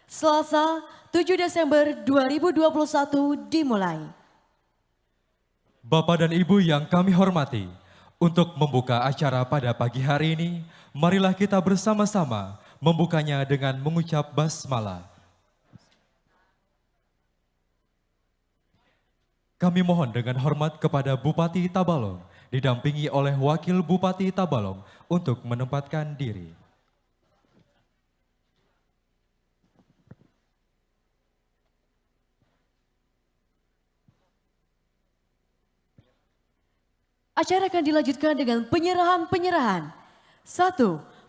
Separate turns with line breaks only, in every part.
Selasa, 7 Desember 2021 dimulai.
Bapak dan Ibu yang kami hormati, untuk membuka acara pada pagi hari ini, marilah kita bersama-sama membukanya dengan mengucap basmalah. Kami mohon dengan hormat kepada Bupati Tabalong, didampingi oleh Wakil Bupati Tabalong untuk menempatkan diri.
Acara akan dilanjutkan dengan penyerahan-penyerahan. 1.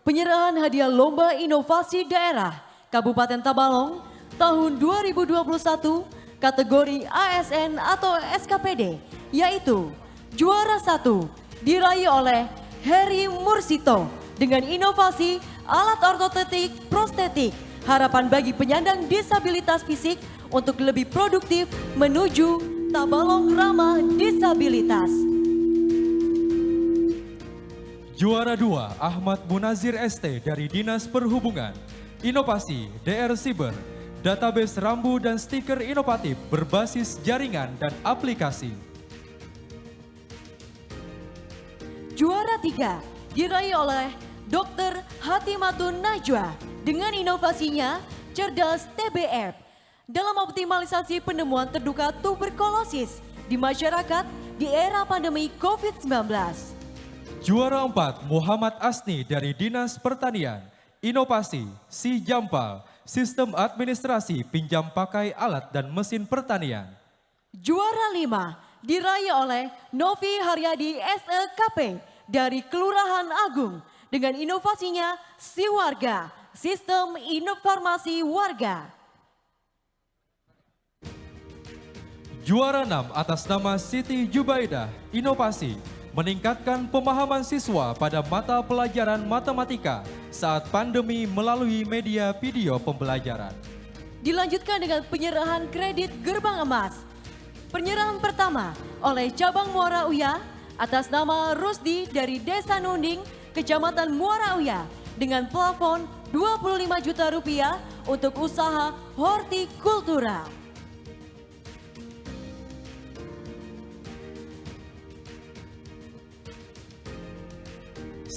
Penyerahan hadiah Lomba Inovasi Daerah Kabupaten Tabalong tahun 2021 kategori ASN atau SKPD, yaitu juara 1 diraih oleh Heri Mursito dengan inovasi alat ortotetik prostetik, harapan bagi penyandang disabilitas fisik untuk lebih produktif menuju Tabalong ramah disabilitas.
Juara 2 Ahmad Munazir ST dari Dinas Perhubungan, inovasi DR Cyber, database rambu dan stiker inovatif berbasis jaringan dan aplikasi.
Juara 3 diraih oleh Dr. Hatimatun Najwa dengan inovasinya cerdas TBF dalam optimalisasi penemuan terduga tuberkulosis di masyarakat di era pandemi COVID-19.
Juara 4 Muhammad Asni dari Dinas Pertanian, inovasi Si Jampal, sistem administrasi pinjam pakai alat dan mesin pertanian.
Juara 5 diraih oleh Novi Haryadi SLKP dari Kelurahan Agung dengan inovasinya Si Warga, sistem informasi warga.
Juara 6 atas nama Siti Jubaidah, inovasi meningkatkan pemahaman siswa pada mata pelajaran matematika saat pandemi melalui media video pembelajaran.
Dilanjutkan dengan penyerahan kredit gerbang emas. Penyerahan pertama oleh cabang Muara Uya atas nama Rusdi dari Desa Nunding, Kecamatan Muara Uya dengan plafon 25 juta rupiah untuk usaha hortikultura.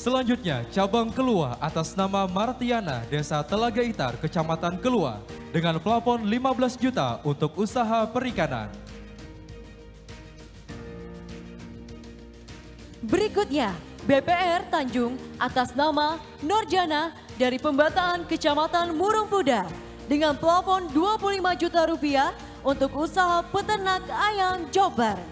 Selanjutnya, cabang Kelua atas nama Martiana, Desa Telaga Itar, Kecamatan Kelua, dengan plafon 15 juta untuk usaha perikanan.
Berikutnya, BPR Tanjung atas nama Norjana dari Pembataan Kecamatan Murung Puda dengan plafon 25 juta rupiah untuk usaha peternak ayam Jobar.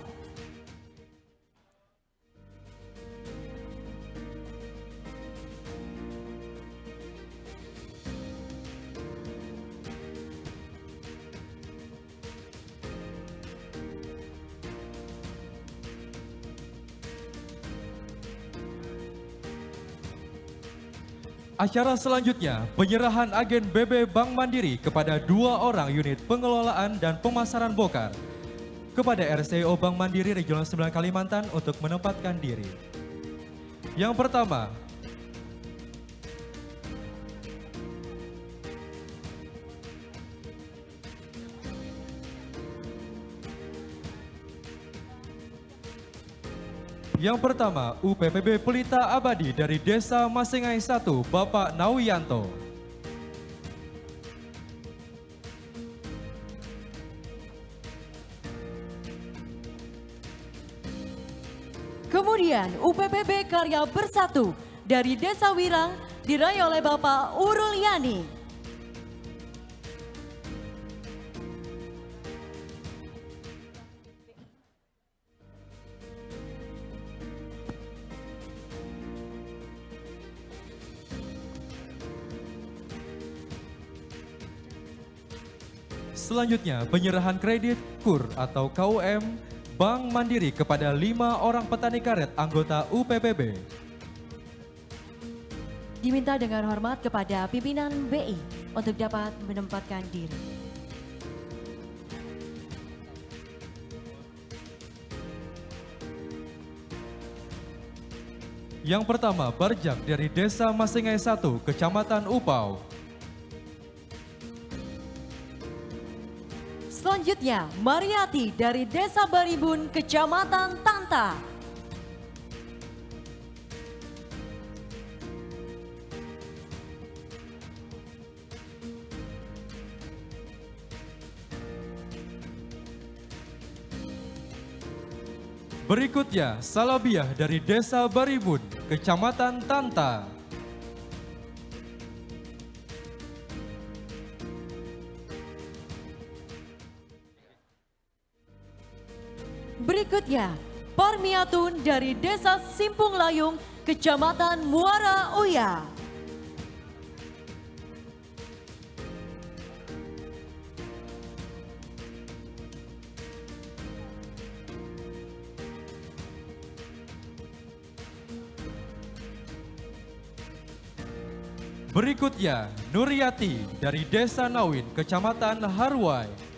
Acara selanjutnya, penyerahan agen BB Bank Mandiri kepada 2 orang unit pengelolaan dan pemasaran bokar kepada RCO Bank Mandiri Regional 9 Kalimantan untuk menempatkan diri. Yang pertama, UPPB Pelita Abadi dari Desa Masengai 1, Bapak Nawiyanto.
Kemudian UPPB Karya Bersatu dari Desa Wirang diraih oleh Bapak Urul Yani.
Selanjutnya, penyerahan kredit KUR atau KUM Bank Mandiri kepada 5 orang petani karet anggota UPPB.
Diminta dengan hormat kepada pimpinan BI untuk dapat menempatkan diri.
Yang pertama, Barjak dari Desa Masengai 1, Kecamatan Upau.
Selanjutnya, Mariati dari Desa Baribun, Kecamatan Tanta.
Berikutnya, Salabiah dari Desa Baribun, Kecamatan Tanta.
Berikutnya, Parmiatun dari Desa Simpung Layung, Kecamatan Muara Uya.
Berikutnya, Nuriati dari Desa Nawin, Kecamatan Harwai.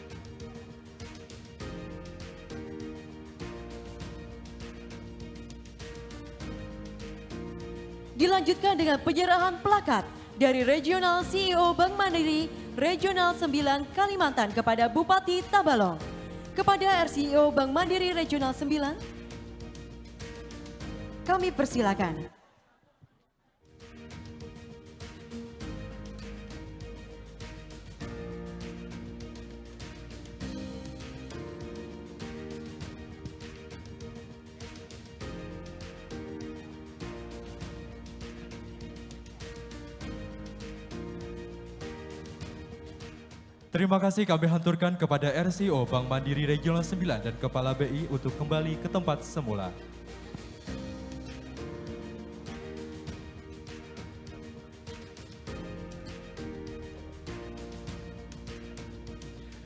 Dilanjutkan dengan penyerahan plakat dari Regional CEO Bank Mandiri Regional 9 Kalimantan kepada Bupati Tabalong. Kepada RCEO Bank Mandiri Regional 9, kami persilakan.
Terima kasih kami hanturkan kepada RCO Bank Mandiri Regional 9 dan Kepala BI untuk kembali ke tempat semula.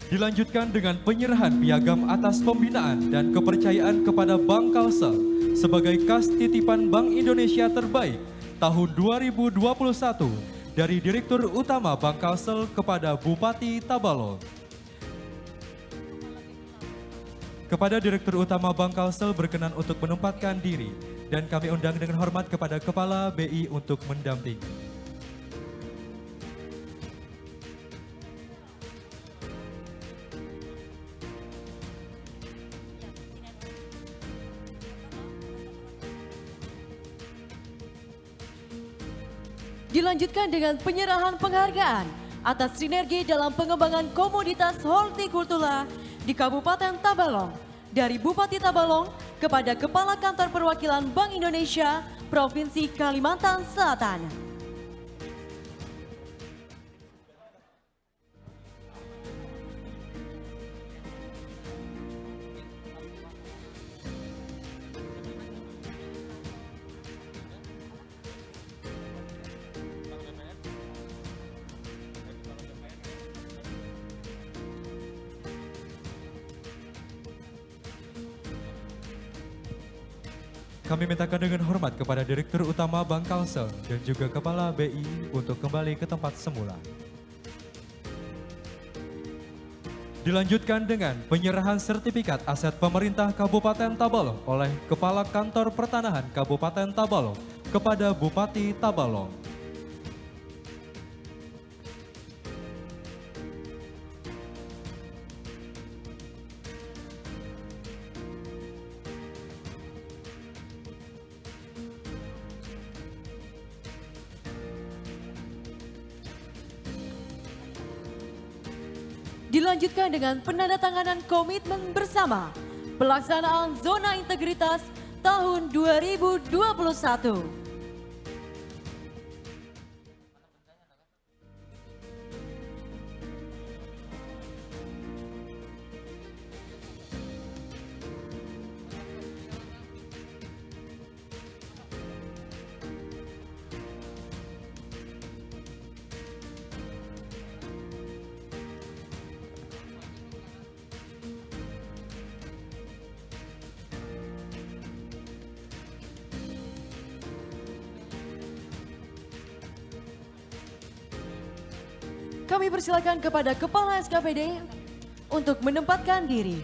Dilanjutkan dengan penyerahan piagam atas pembinaan dan kepercayaan kepada Bank Kalsel sebagai kas titipan Bank Indonesia terbaik tahun 2021 dari Direktur Utama Bank Kalsel kepada Bupati Tabalong. Kepada Direktur Utama Bank Kalsel berkenan untuk menempatkan diri dan kami undang dengan hormat kepada Kepala BI untuk mendampingi.
Dilanjutkan dengan penyerahan penghargaan atas sinergi dalam pengembangan komoditas hortikultura di Kabupaten Tabalong dari Bupati Tabalong kepada Kepala Kantor Perwakilan Bank Indonesia Provinsi Kalimantan Selatan.
Kami mintakan dengan hormat kepada Direktur Utama Bank Kalsel dan juga Kepala BI untuk kembali ke tempat semula. Dilanjutkan dengan penyerahan sertifikat aset pemerintah Kabupaten Tabalong oleh Kepala Kantor Pertanahan Kabupaten Tabalong kepada Bupati Tabalong.
Dilanjutkan dengan penandatanganan komitmen bersama pelaksanaan zona integritas tahun 2021. Kami persilakan kepada Kepala SKPD untuk menempatkan diri.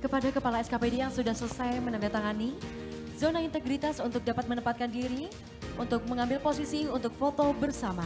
kepada Kepala SKPD yang sudah selesai menandatangani zona integritas untuk dapat menempatkan diri untuk mengambil posisi untuk foto bersama.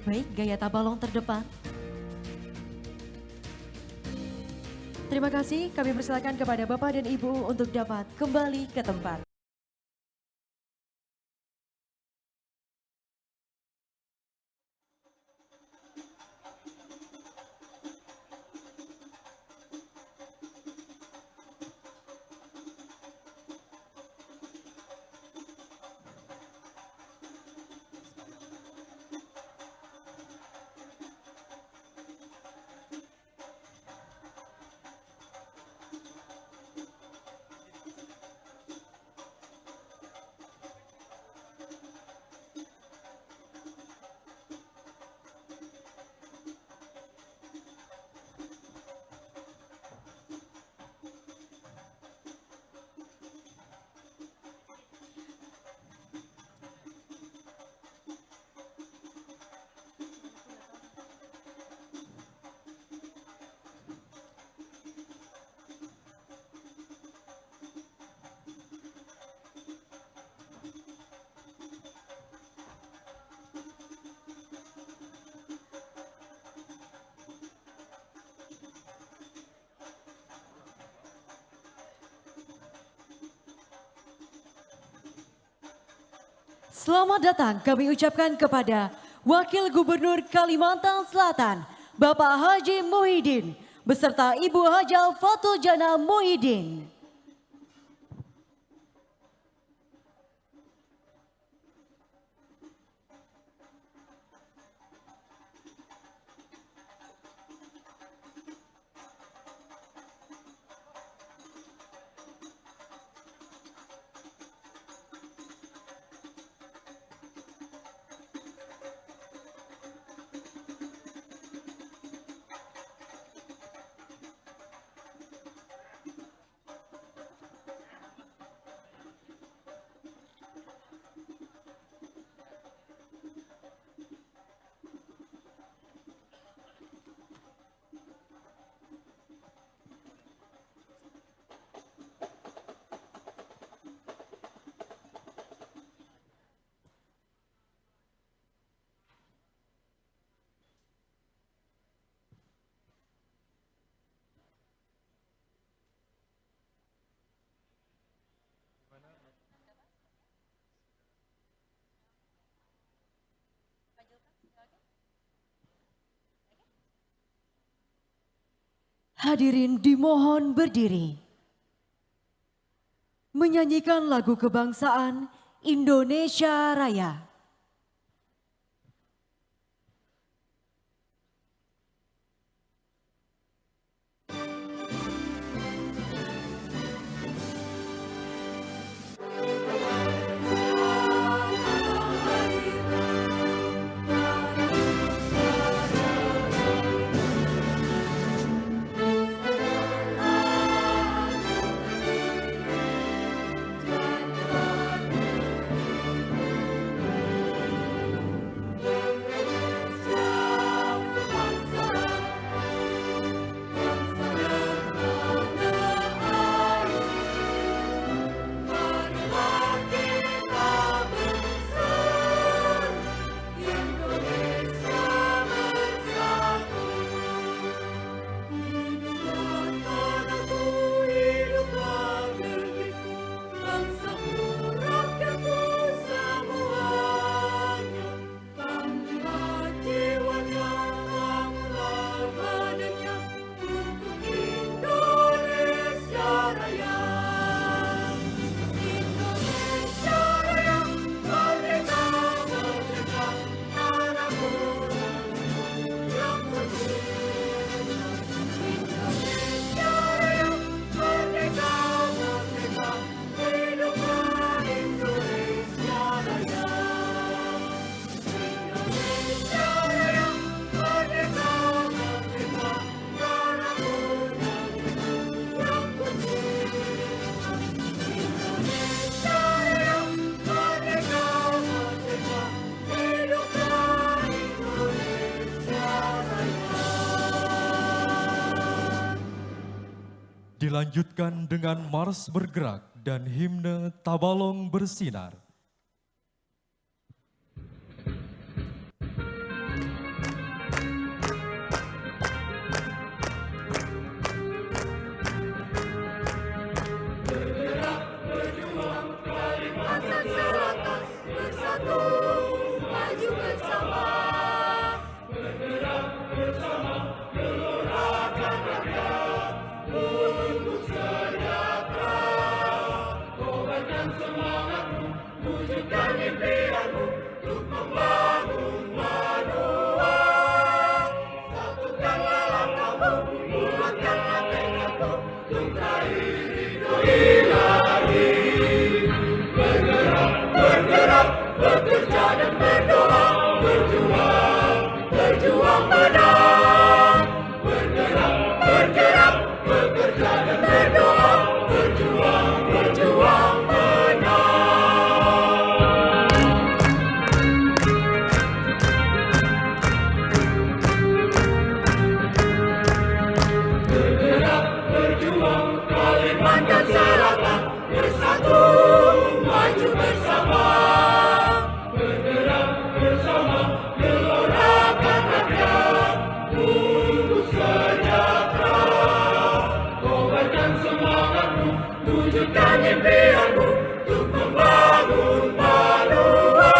Baik, gaya tabalong terdepan. Terima kasih, kami persilakan kepada Bapak dan Ibu untuk dapat kembali ke tempat. Selamat datang kami ucapkan kepada Wakil Gubernur Kalimantan Selatan, Bapak Haji Muhyiddin, beserta Ibu Hajah Fatul Jana Muhyiddin. Hadirin dimohon berdiri. Menyanyikan lagu kebangsaan Indonesia Raya.
Dilanjutkan dengan mars bergerak dan himne Tabalong Bersinar.
Bergerak berjuang Kalimantan Selatan bersatu maju bersama. Bergerak bersama gelorakan rakyat untuk sejahtera. Kobarkan semangatmu, wujudkan impianmu untuk membangun Manua. Satukanlah langkahmu, buatkanlah tekadmu untuk raih ridho ilahi. Bergerak, bergerak, bekerja dan berdoa, berjuang, berjuang menang. Bergerak, bergerak, bekerja dan berdoa, berjuang, berjuang menang. Bergerak, berjuang Kalimantan Selatan bersatu maju bersama. Bergerak bersama gelorakan rakyat untuk sejahtera. Kobarkan semangatmu, wujudkan impianmu untuk membangun Manua.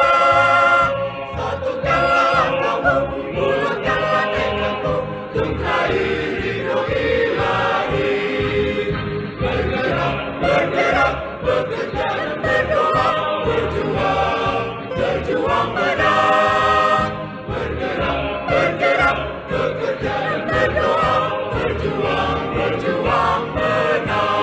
Satukanlah langkahmu, bulatkanlah tekadmu untuk raih ridho ilahi. Bergerak, bergerak, bekerja dan berdoa, berjuang, berjuang menang. Bergerak, bergerak, bekerja dan berdoa, berjuang, berjuang menang.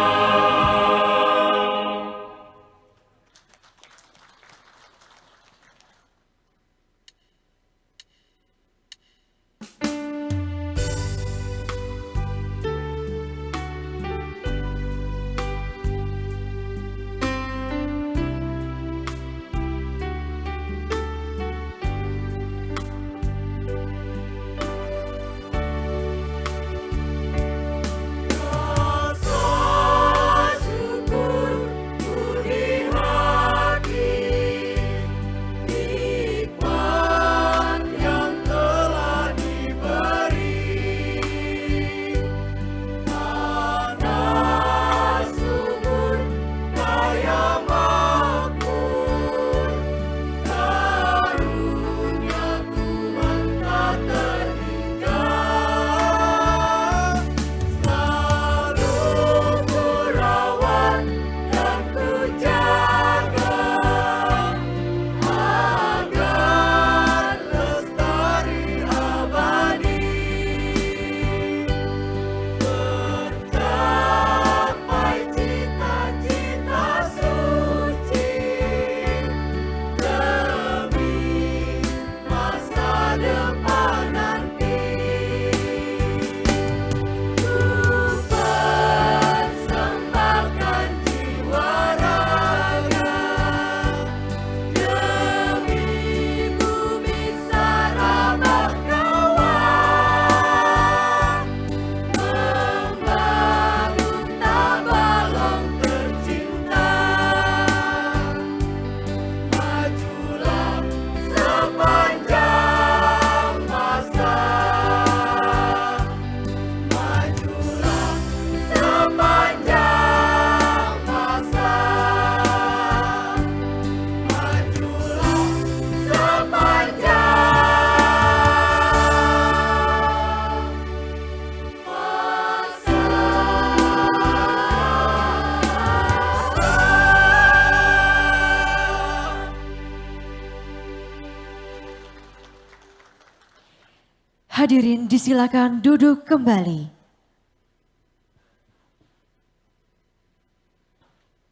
Hadirin disilakan duduk kembali.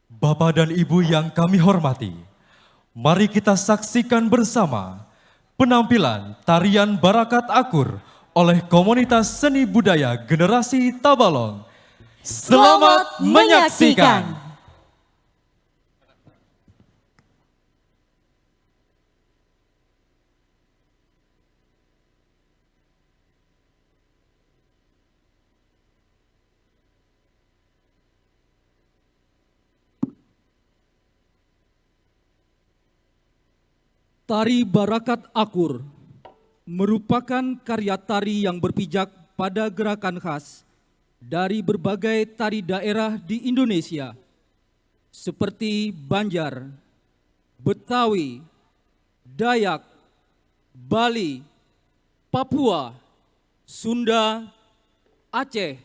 Bapak dan Ibu yang kami hormati, mari kita saksikan bersama penampilan tarian Barakat Akur oleh komunitas seni budaya generasi Tabalong. Selamat menyaksikan!
Tari Barakat Akur merupakan karya tari yang berpijak pada gerakan khas dari berbagai tari daerah di Indonesia, seperti Banjar, Betawi, Dayak, Bali, Papua, Sunda, Aceh,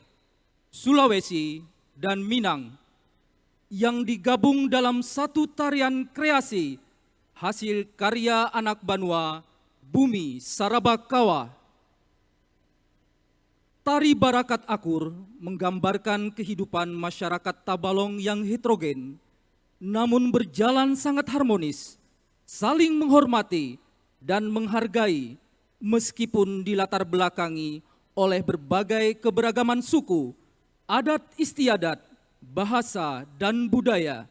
Sulawesi, dan Minang, yang digabung dalam satu tarian kreasi hasil karya anak Banua, Bumi Sarabakawa. Tari Barakat Akur menggambarkan kehidupan masyarakat Tabalong yang heterogen, namun berjalan sangat harmonis, saling menghormati dan menghargai meskipun dilatar belakangi oleh berbagai keberagaman suku, adat istiadat, bahasa, dan budaya.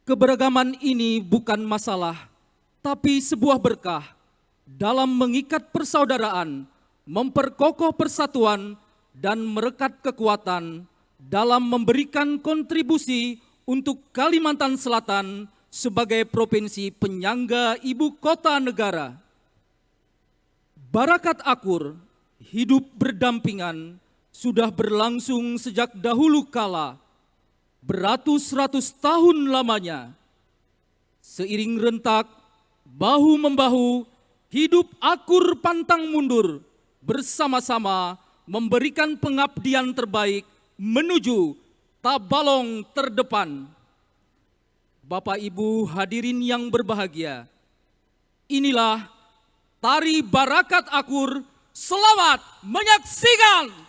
Keberagaman ini bukan masalah, tapi sebuah berkah dalam mengikat persaudaraan, memperkokoh persatuan, dan merekat kekuatan dalam memberikan kontribusi untuk Kalimantan Selatan sebagai provinsi penyangga ibu kota negara. Barakat Akur hidup berdampingan sudah berlangsung sejak dahulu kala, beratus-ratus tahun lamanya. Seiring rentak, bahu-membahu, hidup akur pantang mundur, bersama-sama memberikan pengabdian terbaik menuju Tabalong terdepan. Bapak Ibu hadirin yang berbahagia, inilah tari Barakat Akur. Selamat menyaksikan!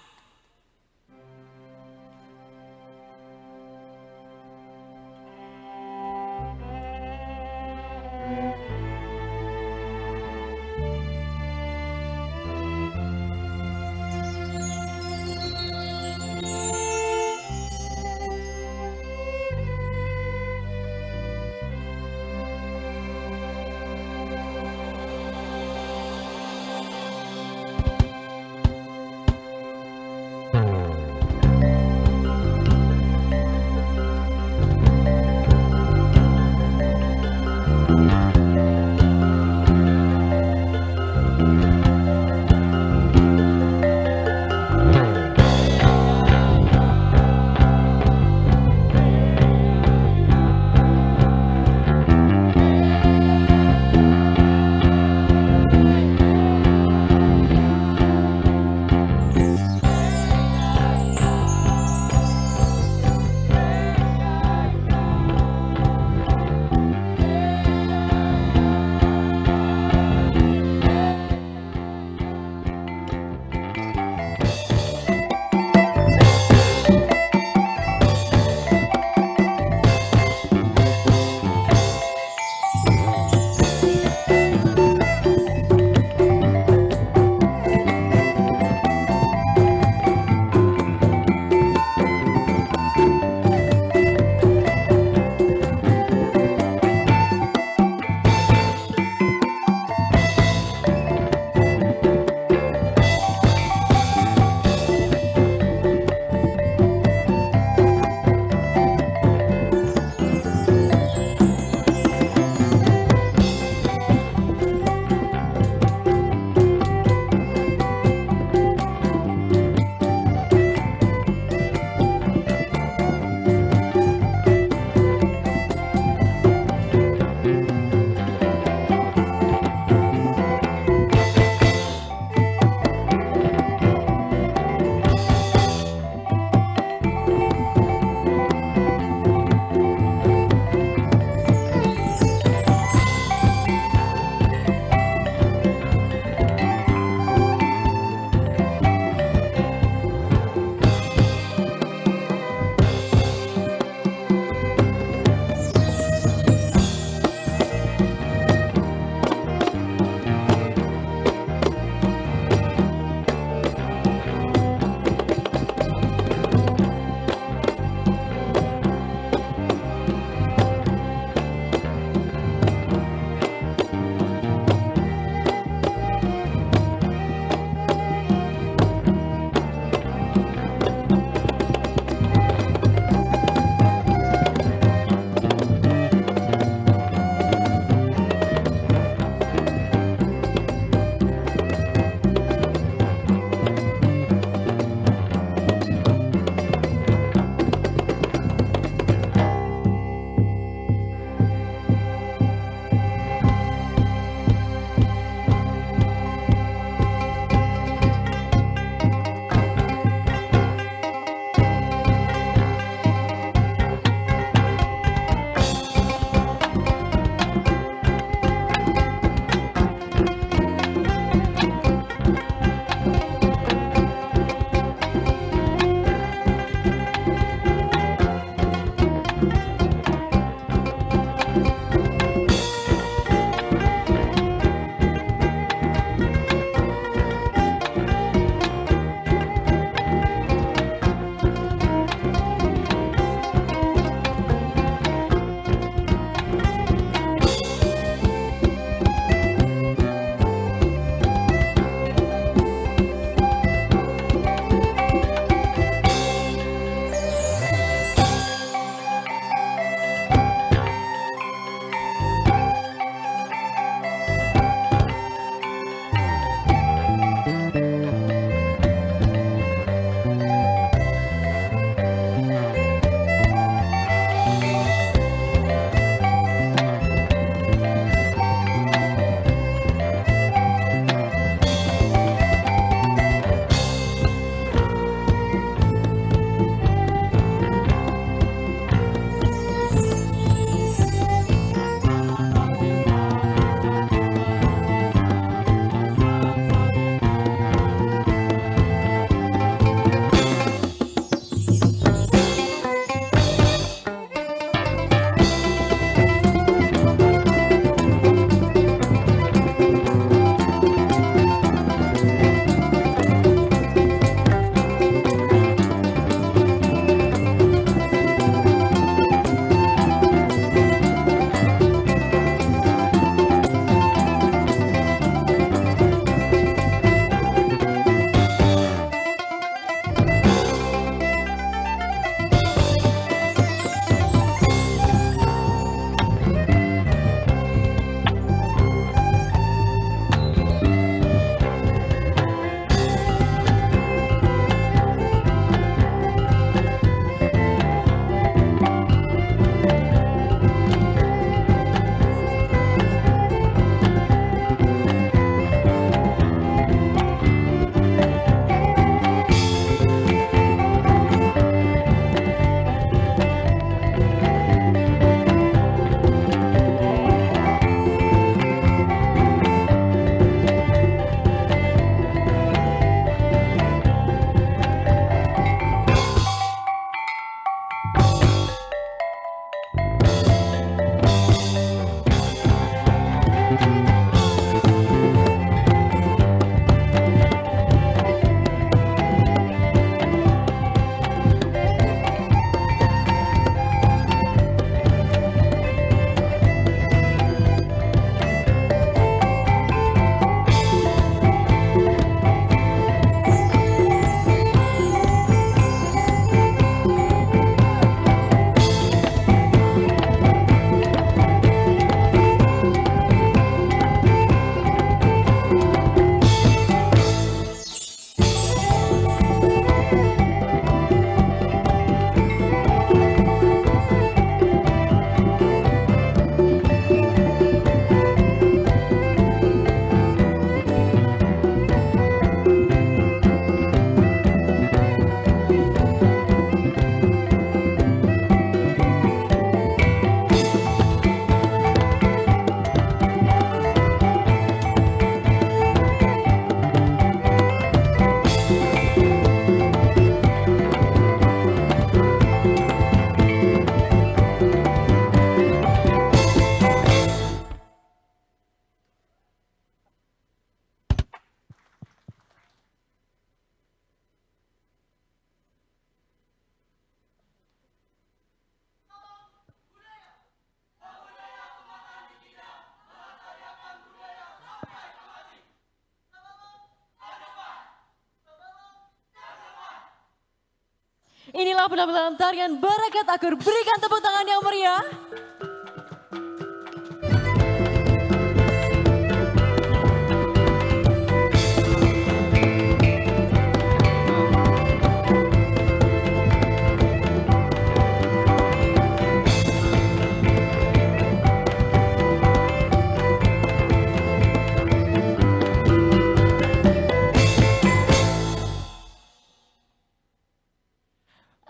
Inilah penampilan tarian Barakat Akur. Berikan tepuk tangan yang meriah.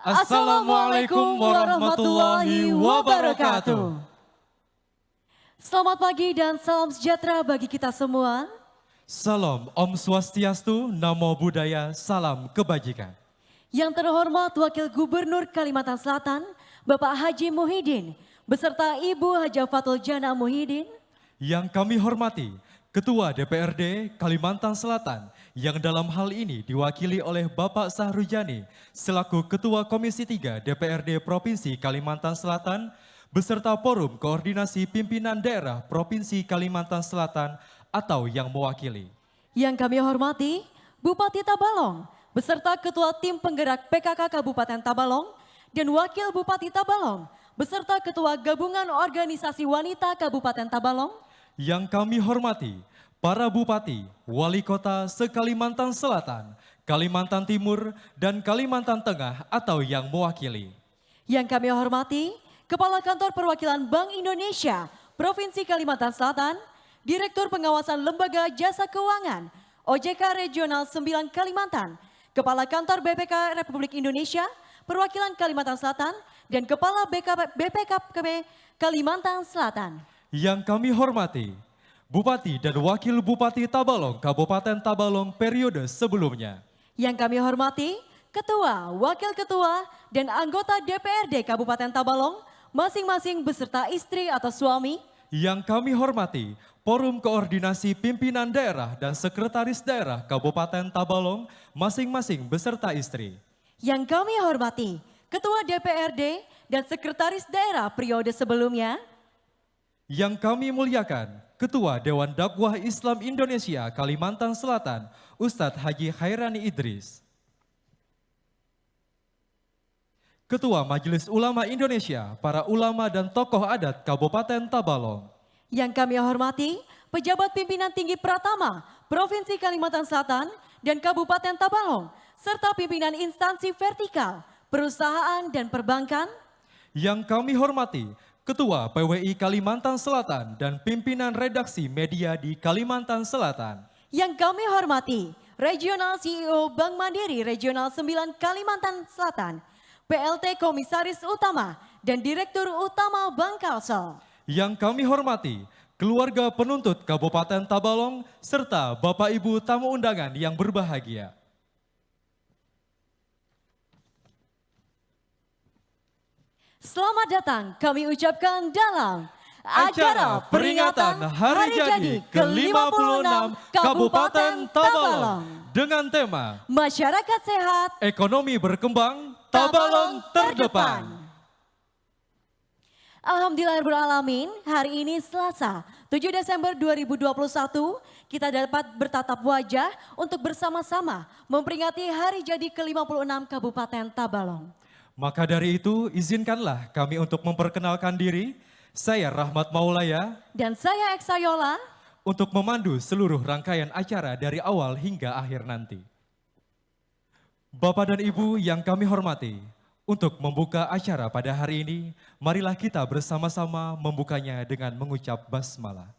Assalamualaikum warahmatullahi wabarakatuh.
Selamat pagi dan salam sejahtera bagi kita semua.
Salam Om Swastiastu, Namo Buddhaya, salam kebajikan.
Yang terhormat Wakil Gubernur Kalimantan Selatan, Bapak Haji Muhyiddin, beserta Ibu Haja Fatul Jana Muhyiddin.
Yang kami hormati, Ketua DPRD Kalimantan Selatan, yang dalam hal ini diwakili oleh Bapak Sahrujani, selaku Ketua Komisi 3 DPRD Provinsi Kalimantan Selatan, beserta Forum Koordinasi Pimpinan Daerah Provinsi Kalimantan Selatan atau yang mewakili.
Yang kami hormati, Bupati Tabalong, beserta Ketua Tim Penggerak PKK Kabupaten Tabalong, dan Wakil Bupati Tabalong, beserta Ketua Gabungan Organisasi Wanita Kabupaten Tabalong.
Yang kami hormati, para Bupati, Wali Kota se-Kalimantan Selatan, Kalimantan Timur, dan Kalimantan Tengah atau yang mewakili.
Yang kami hormati, Kepala Kantor Perwakilan Bank Indonesia, Provinsi Kalimantan Selatan, Direktur Pengawasan Lembaga Jasa Keuangan, OJK Regional 9 Kalimantan, Kepala Kantor BPK Republik Indonesia, Perwakilan Kalimantan Selatan, dan Kepala BPKP Kalimantan Selatan.
Yang kami hormati, Bupati dan Wakil Bupati Tabalong, Kabupaten Tabalong periode sebelumnya.
Yang kami hormati, Ketua, Wakil Ketua, dan anggota DPRD Kabupaten Tabalong, masing-masing beserta istri atau suami.
Yang kami hormati, Forum Koordinasi Pimpinan Daerah dan Sekretaris Daerah Kabupaten Tabalong, masing-masing beserta istri.
Yang kami hormati, Ketua DPRD dan Sekretaris Daerah periode sebelumnya.
Yang kami muliakan, Ketua Dewan Dakwah Islam Indonesia Kalimantan Selatan, Ustadz Haji Khairani Idris. Ketua Majelis Ulama Indonesia, para ulama dan tokoh adat Kabupaten Tabalong.
Yang kami hormati, pejabat pimpinan tinggi Pratama, Provinsi Kalimantan Selatan dan Kabupaten Tabalong, serta pimpinan instansi vertikal, perusahaan dan perbankan.
Yang kami hormati, Ketua PWI Kalimantan Selatan dan pimpinan redaksi media di Kalimantan Selatan.
Yang kami hormati, Regional CEO Bank Mandiri Regional 9 Kalimantan Selatan, PLT Komisaris Utama dan Direktur Utama Bank Kalsel.
Yang kami hormati, keluarga penuntut Kabupaten Tabalong, serta Bapak Ibu tamu undangan yang berbahagia.
Selamat datang kami ucapkan dalam
acara peringatan Hari Jadi ke-56 Kabupaten Tabalong dengan tema
Masyarakat Sehat,
Ekonomi Berkembang, Tabalong Terdepan.
Alhamdulillahirrahmanirrahim, hari ini Selasa 7 Desember 2021 kita dapat bertatap wajah untuk bersama-sama memperingati Hari Jadi ke-56 Kabupaten Tabalong.
Maka dari itu izinkanlah kami untuk memperkenalkan diri. Saya Rahmat Maulaya
Dan saya Eksayola
untuk memandu seluruh rangkaian acara dari awal hingga akhir nanti. Bapak dan Ibu yang kami hormati, untuk membuka acara pada hari ini, marilah kita bersama-sama membukanya dengan mengucap basmalah.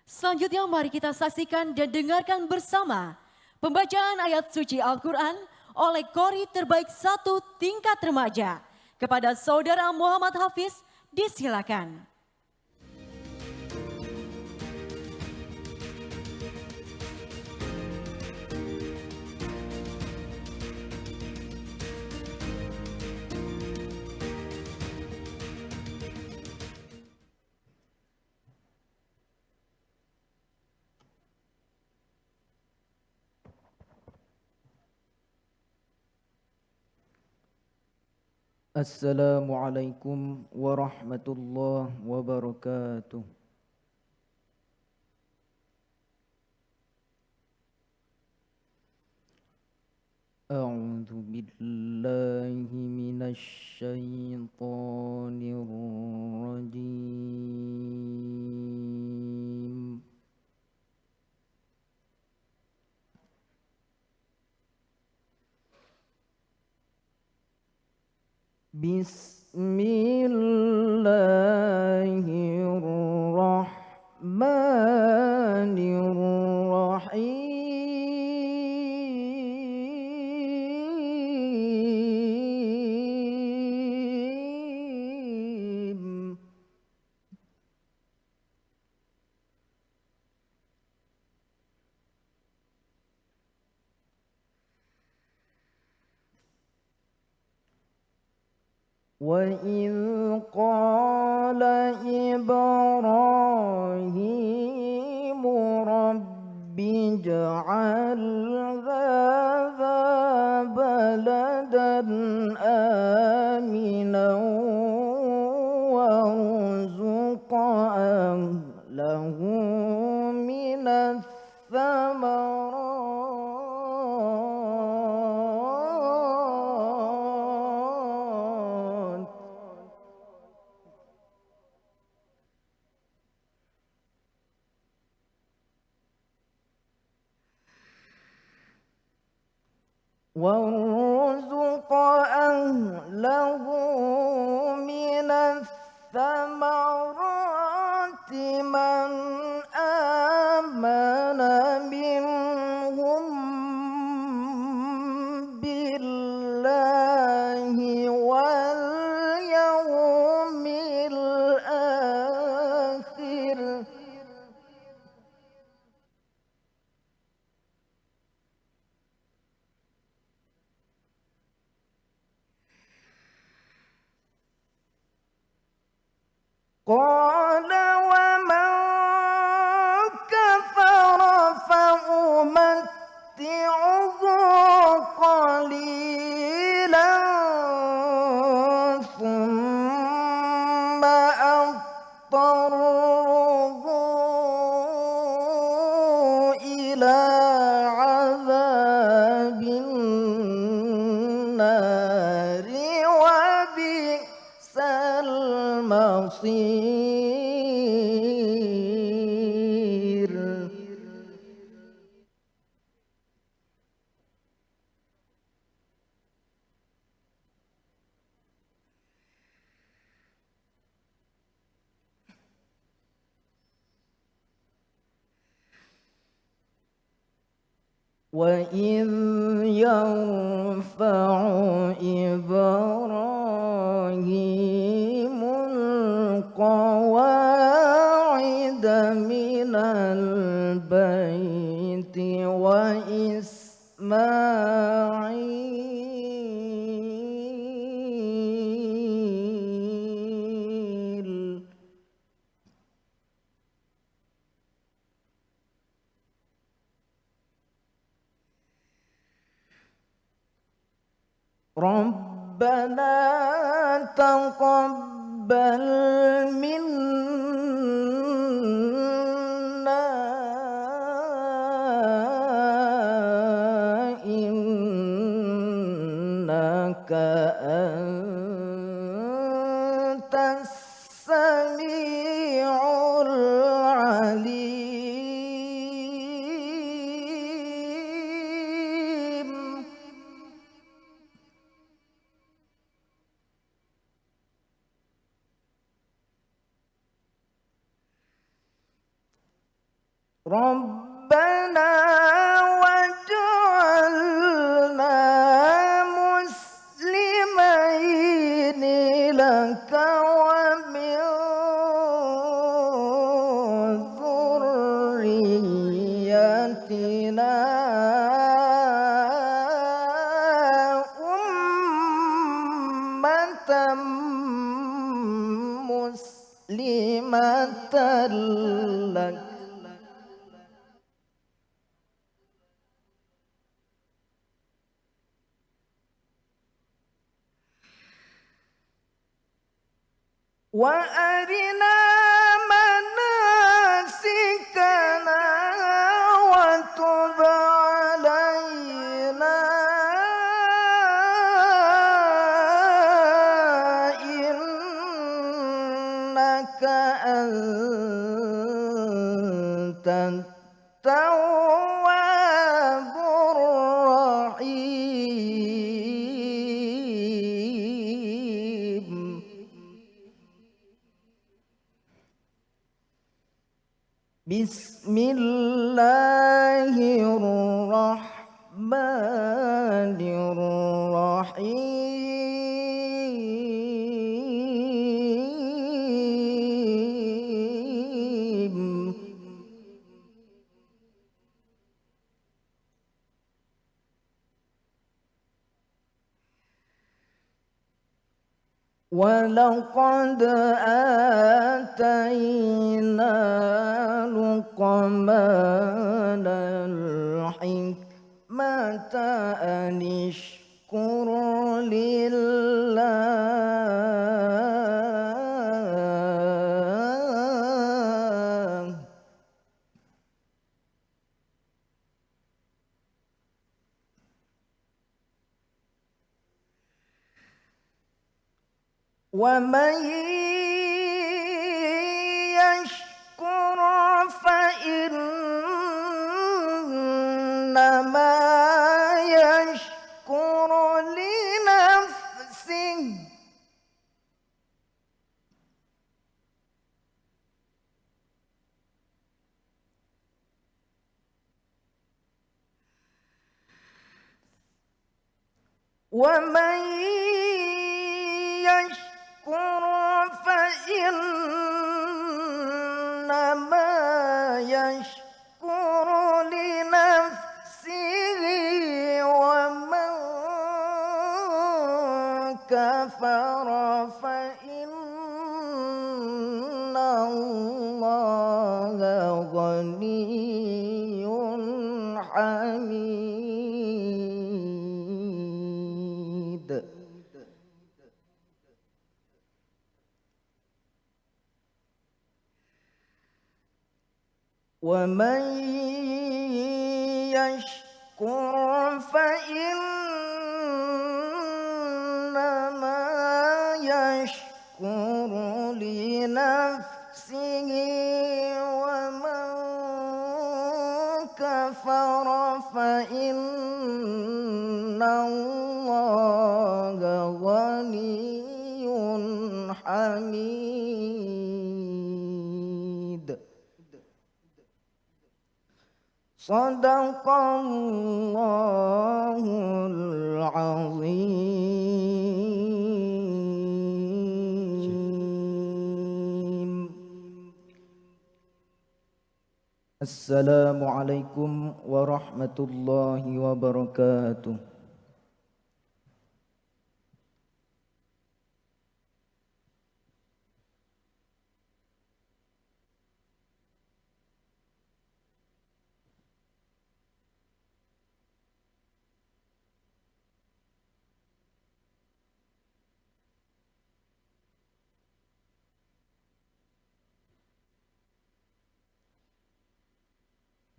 Selanjutnya mari kita saksikan dan dengarkan bersama pembacaan ayat suci Al-Quran oleh Kori terbaik 1 tingkat remaja. Kepada Saudara Muhammad Hafiz, disilakan.
Assalamualaikum warahmatullahi wabarakatuh. أعوذ بالله من الشيطان الرجيم. بسم الله الرحمن الرحيم. وإذ قال إبراهيم رب اجعل هذا بلدا آمنا وارزق أهله من الثمرات وارزق أهله من الثمرات من آمن منهم بالله واليوم الآخر قال ومن كفر فأمتعه قليلا ثم أضطره إلى عذاب النار وبئس المصير. وإذ يرفع إبراهيم القواعد من البيت وإسماعيل ربنا تقبل منا إنك أنت السميع العليم. ربنا واجعلنا مسلمين لك ومن ذريتنا أمة مسلمة لك وأرنا مناسكنا وتب علينا أنت التواب الرحيم بسم الله الرحمن الرحيم ولقد آتينا لقمان الحكمة أن اشكر لله ومن يشكر فإنما يشكر لنفسه ومن يشكر فإنما يشكر لنفسه ومن كفر فإن الله غني حميد ومن يشكر فإنما يشكر لنفسه ومن كفر فإن الله غني حميد صدق الله العظيم السلام عليكم ورحمة الله وبركاته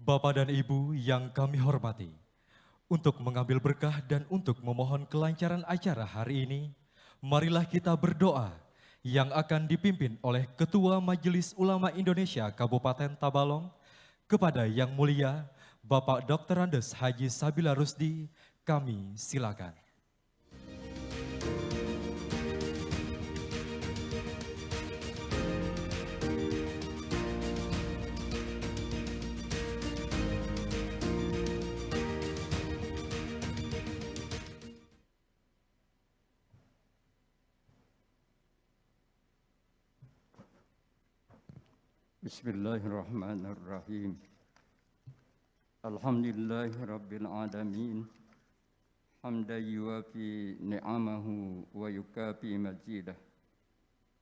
Bapak dan Ibu yang kami hormati, untuk mengambil berkah dan untuk memohon kelancaran acara hari ini, marilah kita berdoa yang akan dipimpin oleh Ketua Majelis Ulama Indonesia Kabupaten Tabalong kepada Yang Mulia Bapak Dr. Andes Haji Sabila Rusdi, kami silakan.
Bismillahirrahmanirrahim. Alhamdulillahirabbil alamin. Hamdan yuwafi ni'amahu wa yukafi mazidah.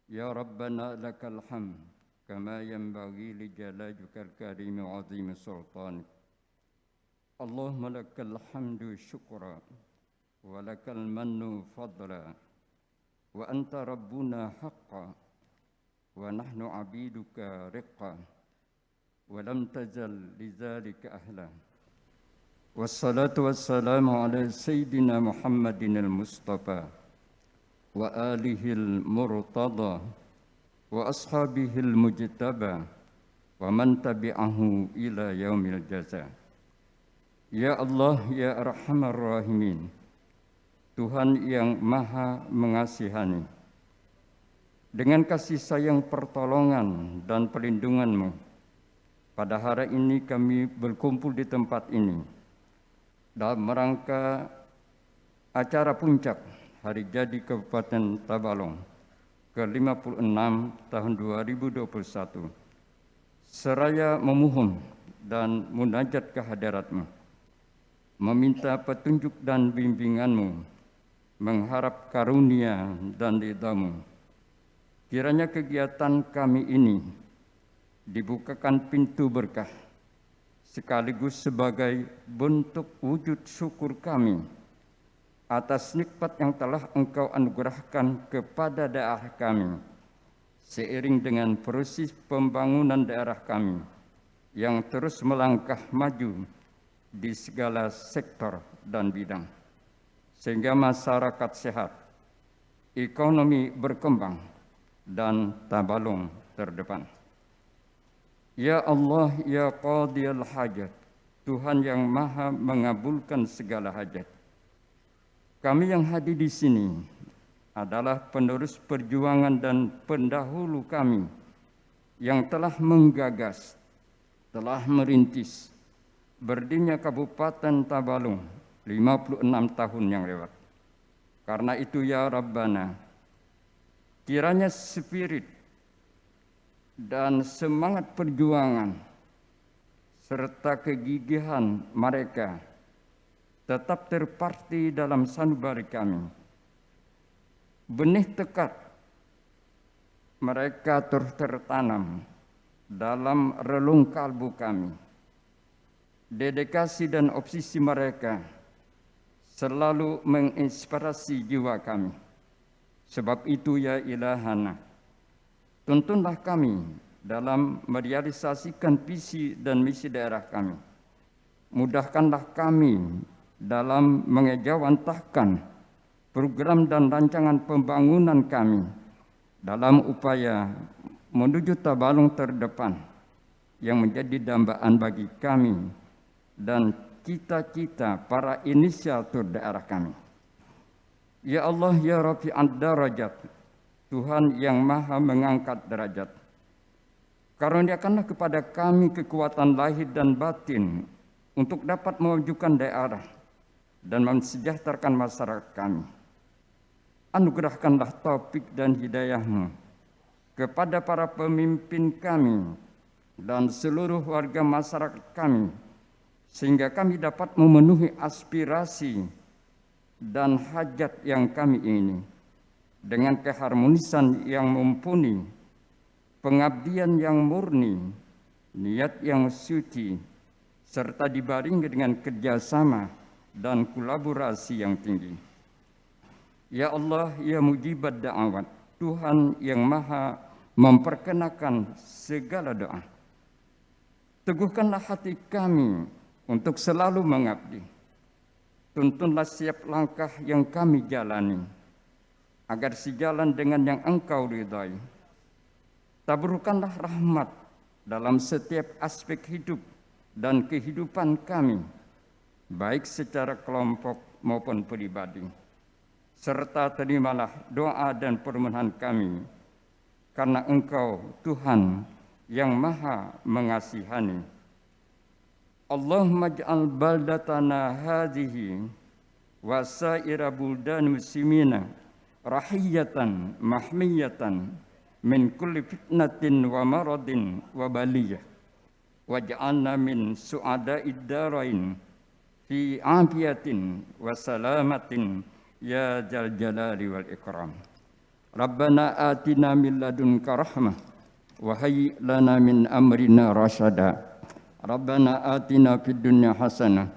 Ya Rabbana lakal hamd kama yanbaghi li jalalika al-karim wa 'azimi sultanik. Allahumma lakal hamdu syukra wa lakal mannu fadla wa anta rabbuna haqqan wa nahnu abiduka riqqa wa lam tazal lidzalika ahla. Wassalatu wassalamu ala sayyidina Muhammadin al-Mustafa wa alihi al-murtada وأصحابه المجتبى ومن تبعه إلى يوم الجزاء. Ya Allah, ya Arhamar Rahimin, Tuhan yang Maha Mengasihani, dengan kasih sayang, pertolongan, dan perlindungan-Mu, pada hari ini kami berkumpul di tempat ini dalam rangka acara puncak Hari Jadi Kabupaten Tabalong ke-56 tahun 2021, seraya memohon dan munajat kehadirat-Mu, meminta petunjuk dan bimbingan-Mu, mengharap karunia dan ridha-Mu. Kiranya kegiatan kami ini dibukakan pintu berkah, sekaligus sebagai bentuk wujud syukur kami atas nikmat yang telah Engkau anugerahkan kepada daerah kami, seiring dengan proses pembangunan daerah kami yang terus melangkah maju di segala sektor dan bidang, sehingga masyarakat sehat, ekonomi berkembang, dan Tabalong terdepan. Ya Allah, ya Qadiyal Hajat, Tuhan yang Maha mengabulkan segala hajat. Kami yang hadir di sini adalah penerus perjuangan dan pendahulu kami yang telah menggagas, telah merintis berdirinya Kabupaten Tabalong 56 tahun yang lewat. Karena itu ya Rabbana, kiranya spirit dan semangat perjuangan serta kegigihan mereka tetap terparti dalam sanubari kami. Benih tekad mereka terus tertanam dalam relung kalbu kami. Dedikasi dan obsesi mereka selalu menginspirasi jiwa kami. Sebab itu ya Ilahana, tuntunlah kami dalam merealisasikan visi dan misi daerah kami. Mudahkanlah kami dalam mengejawantahkan program dan rancangan pembangunan kami dalam upaya menuju Tabalong terdepan yang menjadi dambaan bagi kami dan cita-cita para inisiator daerah kami. Ya Allah, ya Rafi'ad darajat, Tuhan yang Maha mengangkat derajat, karuniakanlah kepada kami kekuatan lahir dan batin untuk dapat memajukan daerah dan mensejahterakan masyarakat kami. Anugerahkanlah taufik dan hidayah-Mu kepada para pemimpin kami dan seluruh warga masyarakat kami, sehingga kami dapat memenuhi aspirasi dan hajat yang kami ingini dengan keharmonisan yang mumpuni, pengabdian yang murni, niat yang suci, serta dibarengi dengan kerjasama dan kolaborasi yang tinggi. Ya Allah, ya mujibat da'awat, Tuhan yang Maha memperkenakan segala doa. Teguhkanlah hati kami untuk selalu mengabdi. Tuntunlah setiap langkah yang kami jalani, agar sejalan dengan yang Engkau ridhai. Taburkanlah rahmat dalam setiap aspek hidup dan kehidupan kami, baik secara kelompok maupun pribadi. Serta terimalah doa dan permohonan kami, karena Engkau Tuhan yang Maha Mengasihani. Allahumma ja'al baldatana hadhihi wa sa'ira buldan muslimina rahiyatan mahmiyatan min kulli fitnatin wa maradin wa baliyah, waj'alna min su'ada'id darain fi afiyatin wa salamatin ya jal jalali wal ikram. Rabbana atina min ladunka rahmah wa hayyi lana min amrina rasyada. Rabbana atina fid dunya hasanah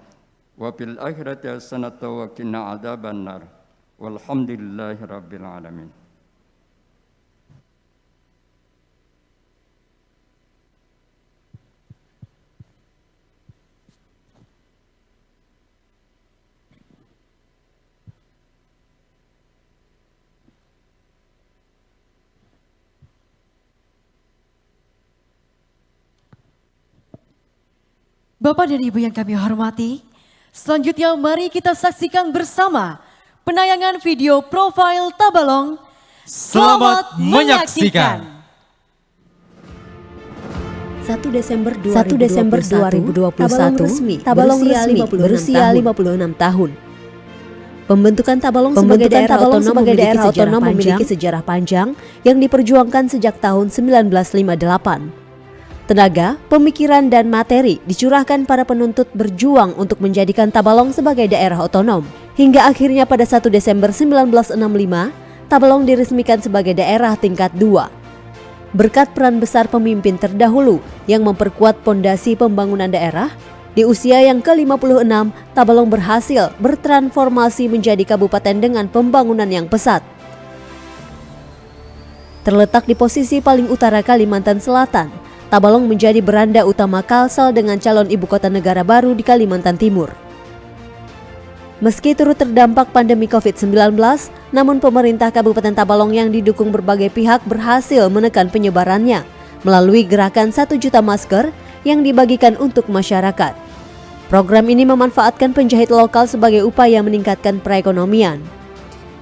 wa fil akhirati hasanah wa qina adzabannar. Walhamdulillahi rabbil alamin.
Bapak dan Ibu yang kami hormati, selanjutnya mari kita saksikan bersama penayangan video profil Tabalong.
Selamat menyaksikan.
1 Desember 2021, Tabalong resmi berusia 56 tahun. Pembentukan Tabalong sebagai daerah otonom memiliki sejarah panjang yang diperjuangkan sejak tahun 1958. Tenaga, pemikiran, dan materi dicurahkan para penuntut berjuang untuk menjadikan Tabalong sebagai daerah otonom. Hingga akhirnya pada 1 Desember 1965, Tabalong diresmikan sebagai daerah tingkat 2. Berkat peran besar pemimpin terdahulu yang memperkuat pondasi pembangunan daerah, di usia yang ke-56, Tabalong berhasil bertransformasi menjadi kabupaten dengan pembangunan yang pesat. Terletak di posisi paling utara Kalimantan Selatan, Tabalong menjadi beranda utama Kalsel dengan calon ibu kota negara baru di Kalimantan Timur. Meski turut terdampak pandemi COVID-19, namun pemerintah Kabupaten Tabalong yang didukung berbagai pihak berhasil menekan penyebarannya melalui gerakan 1 juta masker yang dibagikan untuk masyarakat. Program ini memanfaatkan penjahit lokal sebagai upaya meningkatkan perekonomian.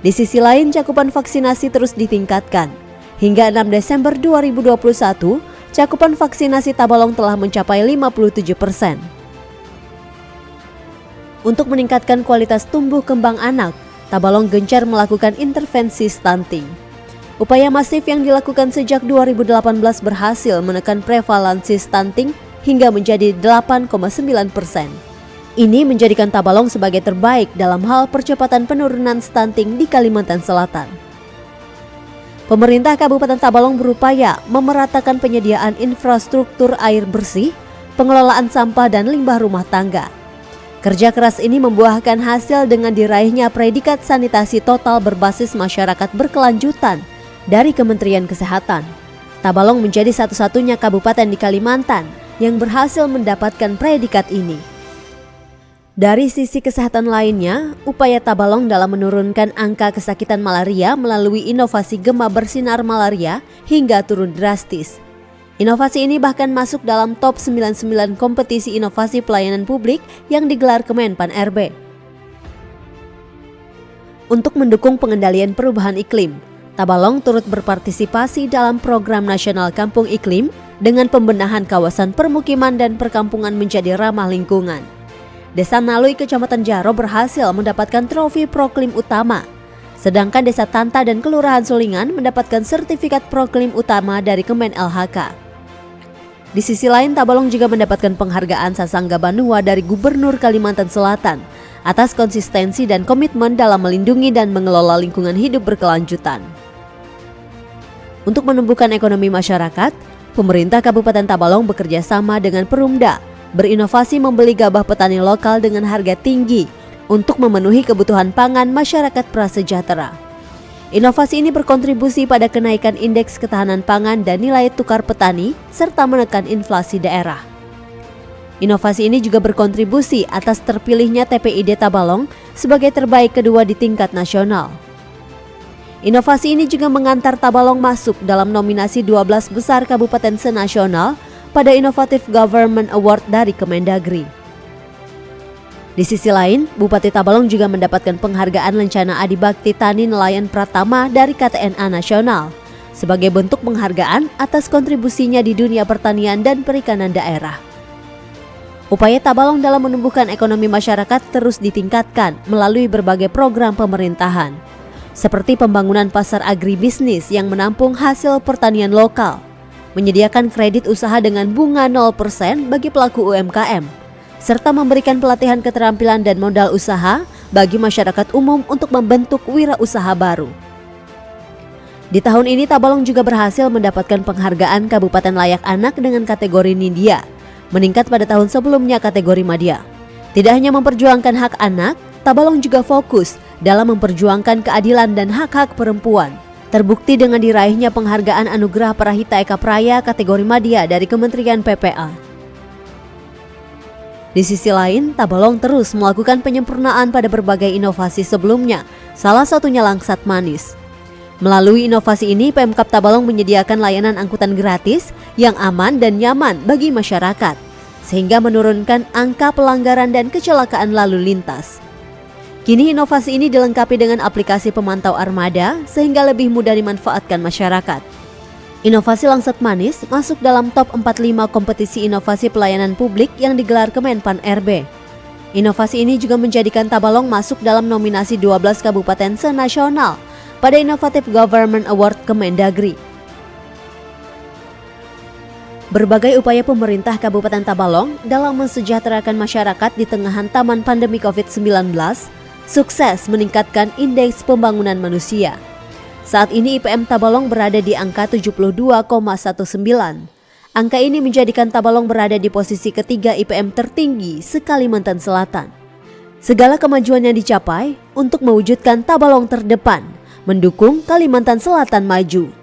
Di sisi lain, cakupan vaksinasi terus ditingkatkan. Hingga 6 Desember 2021, cakupan vaksinasi Tabalong telah mencapai 57%. Untuk meningkatkan kualitas tumbuh kembang anak, Tabalong gencar melakukan intervensi stunting. Upaya masif yang dilakukan sejak 2018 berhasil menekan prevalensi stunting hingga menjadi 8,9%. Ini menjadikan Tabalong sebagai terbaik dalam hal percepatan penurunan stunting di Kalimantan Selatan. Pemerintah Kabupaten Tabalong berupaya memeratakan penyediaan infrastruktur air bersih, pengelolaan sampah dan limbah rumah tangga. Kerja keras ini membuahkan hasil dengan diraihnya predikat sanitasi total berbasis masyarakat berkelanjutan dari Kementerian Kesehatan. Tabalong menjadi satu-satunya kabupaten di Kalimantan yang berhasil mendapatkan predikat ini. Dari sisi kesehatan lainnya, upaya Tabalong dalam menurunkan angka kesakitan malaria melalui inovasi Gema Bersinar Malaria hingga turun drastis. Inovasi ini bahkan masuk dalam top 99 kompetisi inovasi pelayanan publik yang digelar Kemenpan RB. Untuk mendukung pengendalian perubahan iklim, Tabalong turut berpartisipasi dalam program nasional Kampung Iklim dengan pembenahan kawasan permukiman dan perkampungan menjadi ramah lingkungan. Desa Nalui, Kecamatan Jaro berhasil mendapatkan trofi Proklim Utama, sedangkan Desa Tanta dan Kelurahan Sulingan mendapatkan sertifikat Proklim Utama dari Kemen LHK. Di sisi lain, Tabalong juga mendapatkan penghargaan Sasangga Banua dari Gubernur Kalimantan Selatan atas konsistensi dan komitmen dalam melindungi dan mengelola lingkungan hidup berkelanjutan. Untuk menumbuhkan ekonomi masyarakat, pemerintah Kabupaten Tabalong bekerja sama dengan Perumda, berinovasi membeli gabah petani lokal dengan harga tinggi untuk memenuhi kebutuhan pangan masyarakat prasejahtera. Inovasi ini berkontribusi pada kenaikan indeks ketahanan pangan dan nilai tukar petani serta menekan inflasi daerah. Inovasi ini juga berkontribusi atas terpilihnya TPID Tabalong sebagai terbaik kedua di tingkat nasional. Inovasi ini juga mengantar Tabalong masuk dalam nominasi 12 besar kabupaten senasional pada Innovative Government Award dari Kemendagri. Di sisi lain, Bupati Tabalong juga mendapatkan penghargaan Lencana Adibakti Tani Nelayan Pratama dari KTNA Nasional sebagai bentuk penghargaan atas kontribusinya di dunia pertanian dan perikanan daerah. Upaya Tabalong dalam menumbuhkan ekonomi masyarakat terus ditingkatkan melalui berbagai program pemerintahan, seperti pembangunan pasar agribisnis yang menampung hasil pertanian lokal, menyediakan kredit usaha dengan bunga 0% bagi pelaku UMKM, serta memberikan pelatihan keterampilan dan modal usaha bagi masyarakat umum untuk membentuk wirausaha baru. Di tahun ini Tabalong juga berhasil mendapatkan penghargaan Kabupaten Layak Anak dengan kategori Nindya, meningkat pada tahun sebelumnya kategori Madya. Tidak hanya memperjuangkan hak anak, Tabalong juga fokus dalam memperjuangkan keadilan dan hak-hak perempuan. Terbukti dengan diraihnya penghargaan Anugerah Parahita Eka Praya kategori Madya dari Kementerian PPA. Di sisi lain, Tabalong terus melakukan penyempurnaan pada berbagai inovasi sebelumnya, salah satunya Langsat Manis. Melalui inovasi ini, Pemkab Tabalong menyediakan layanan angkutan gratis yang aman dan nyaman bagi masyarakat. sehingga menurunkan angka pelanggaran dan kecelakaan lalu lintas. Kini inovasi ini dilengkapi dengan aplikasi pemantau armada sehingga lebih mudah dimanfaatkan masyarakat. Inovasi Langsat Manis masuk dalam top 45 kompetisi inovasi pelayanan publik yang digelar Kemenpan RB. Inovasi ini juga menjadikan Tabalong masuk dalam nominasi 12 kabupaten senasional pada Innovative Government Award Kemendagri. Berbagai upaya pemerintah Kabupaten Tabalong dalam mensejahterakan masyarakat di tengah hantaman pandemi COVID-19 sukses meningkatkan indeks pembangunan manusia. Saat ini IPM Tabalong berada di angka 72,19. Angka ini menjadikan Tabalong berada di posisi ketiga IPM tertinggi se-Kalimantan Selatan. Segala kemajuan yang dicapai untuk mewujudkan Tabalong terdepan, mendukung Kalimantan Selatan maju.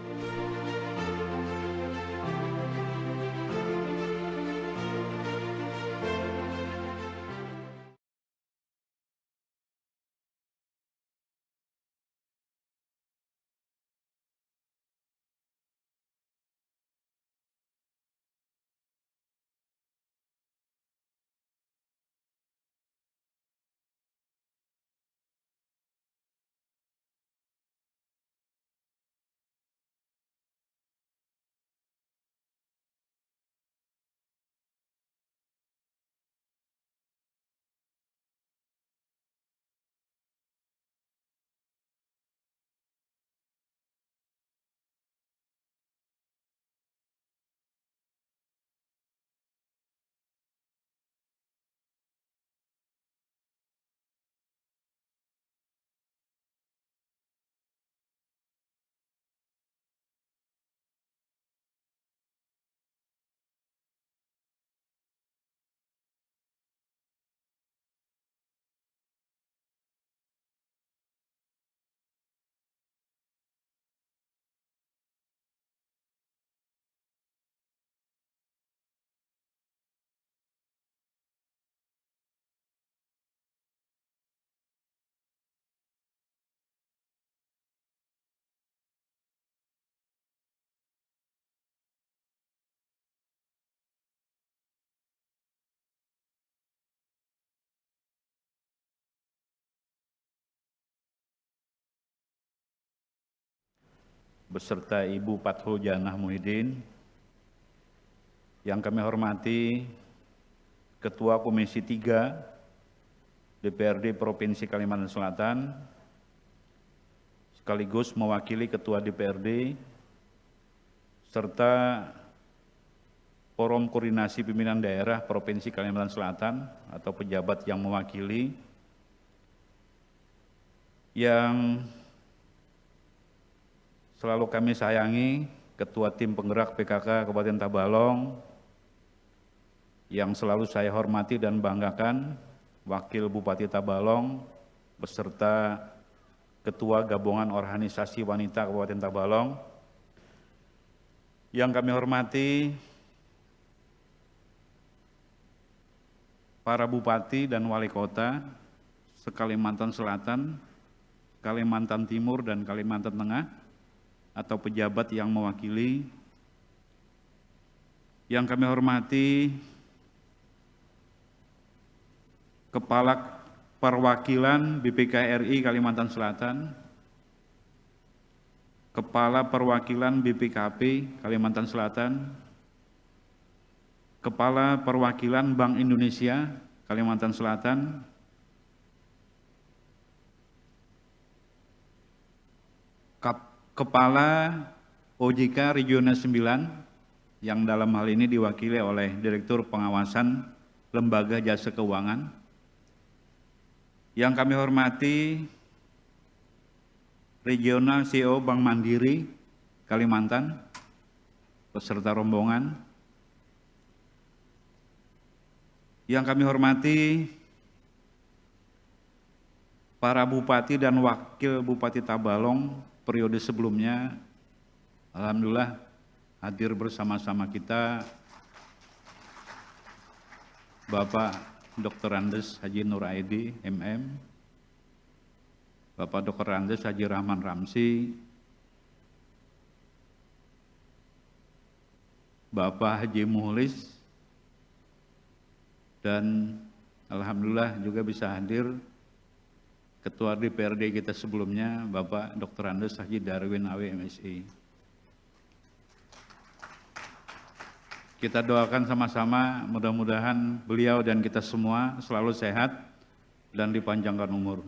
Beserta Ibu Fathul Janah Muhyiddin, yang kami hormati Ketua Komisi 3 DPRD Provinsi Kalimantan Selatan, sekaligus mewakili Ketua DPRD, serta Forum Koordinasi Pimpinan Daerah Provinsi Kalimantan Selatan atau pejabat yang mewakili, yang selalu kami sayangi, Ketua Tim Penggerak PKK Kabupaten Tabalong, yang selalu saya hormati dan banggakan, Wakil Bupati Tabalong, beserta Ketua Gabungan Organisasi Wanita Kabupaten Tabalong, yang kami hormati para Bupati dan Wali Kota se-Kalimantan Selatan, Kalimantan Timur, dan Kalimantan Tengah, atau pejabat yang mewakili, yang kami hormati Kepala Perwakilan BPK RI Kalimantan Selatan, Kepala Perwakilan BPKP Kalimantan Selatan, Kepala Perwakilan Bank Indonesia Kalimantan Selatan, Kepala OJK Regional 9, yang dalam hal ini diwakili oleh Direktur Pengawasan Lembaga Jasa Keuangan, yang kami hormati Regional CEO Bank Mandiri Kalimantan beserta rombongan, yang kami hormati para Bupati dan Wakil Bupati Tabalong periode sebelumnya, alhamdulillah hadir bersama-sama kita, Bapak Dr. Andes Haji Nur Aidi, MM, Bapak Dr. Andes Haji Rahman Ramsi, Bapak Haji Muhlis, dan alhamdulillah juga bisa hadir Ketua DPRD kita sebelumnya, Bapak Dr. Andes Haji Darwin AW MSI. Kita doakan sama-sama, mudah-mudahan beliau dan kita semua selalu sehat dan dipanjangkan umur.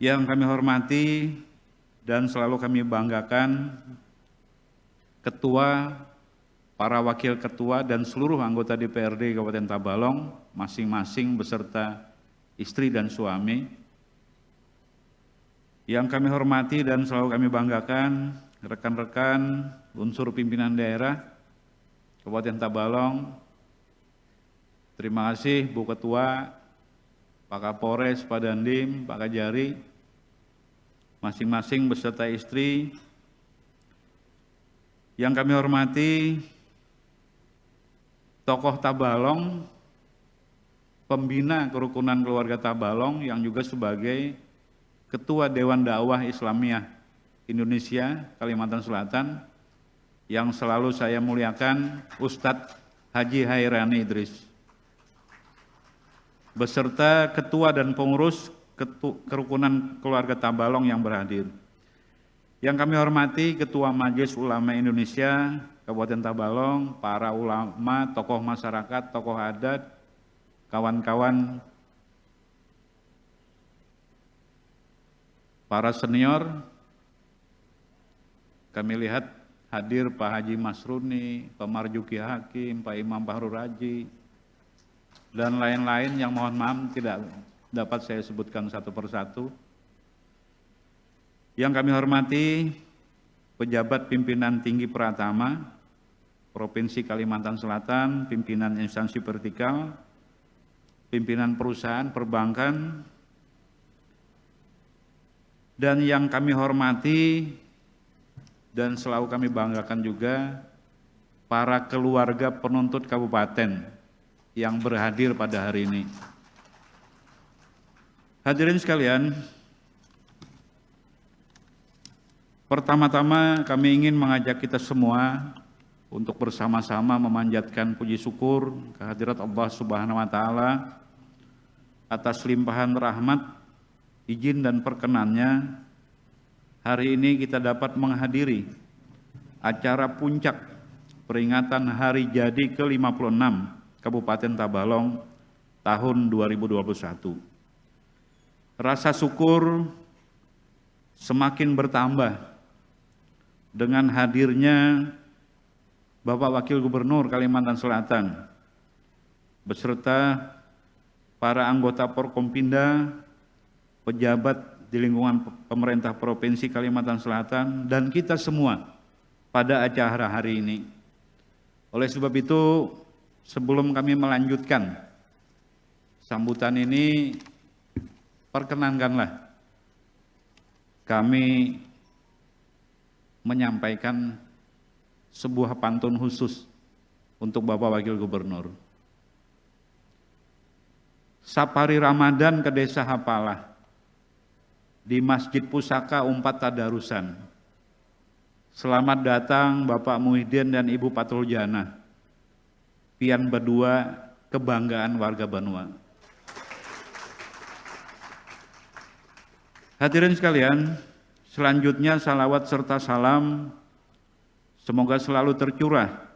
Yang kami hormati dan selalu kami banggakan, Ketua, para Wakil Ketua dan seluruh anggota DPRD Kabupaten Tabalong, masing-masing beserta istri dan suami. Yang kami hormati dan selalu kami banggakan, rekan-rekan unsur pimpinan daerah Kabupaten Tabalong. Terima kasih Bu Ketua, Pak Kapolres, Pak Dandim, Pak Kajari, masing-masing beserta istri. Yang kami hormati tokoh Tabalong, pembina kerukunan keluarga Tabalong yang juga sebagai Ketua Dewan Dakwah Islamiyah Indonesia Kalimantan Selatan, yang selalu saya muliakan, Ustadz Haji Hairani Idris, beserta ketua dan pengurus kerukunan keluarga Tabalong yang berhadir. Yang kami hormati Ketua Majelis Ulama Indonesia Kabupaten Tabalong, para ulama, tokoh masyarakat, tokoh adat, kawan-kawan, para senior. Kami lihat hadir Pak Haji Masruni, Pak Marjuki Hakim, Pak Imam Fahrul Raji, dan lain-lain yang mohon maaf tidak dapat saya sebutkan satu persatu. Yang kami hormati pejabat pimpinan tinggi Pratama Provinsi Kalimantan Selatan, pimpinan instansi vertikal, pimpinan perusahaan perbankan, dan yang kami hormati dan selalu kami banggakan juga para keluarga penuntut kabupaten yang berhadir pada hari ini. Hadirin sekalian, pertama-tama kami ingin mengajak kita semua untuk bersama-sama memanjatkan puji syukur kehadirat Allah Subhanahu wa Ta'ala atas limpahan rahmat, izin dan perkenannya. Hari ini kita dapat menghadiri acara puncak peringatan Hari Jadi ke-56 Kabupaten Tabalong tahun 2021. Rasa syukur semakin bertambah dengan hadirnya Bapak Wakil Gubernur Kalimantan Selatan beserta para anggota Porkompinda, pejabat di lingkungan pemerintah Provinsi Kalimantan Selatan, dan kita semua pada acara hari ini. Oleh sebab itu, sebelum kami melanjutkan sambutan ini, perkenankanlah kami menyampaikan sebuah pantun khusus untuk Bapak Wakil Gubernur. Sapari Ramadan ke Desa Hapalah, di Masjid Pusaka Umpat Tadarusan. Selamat datang Bapak Muhyiddin dan Ibu Patul Jana, pian berdua kebanggaan warga Banua. Hadirin sekalian, selanjutnya salawat serta salam semoga selalu tercurah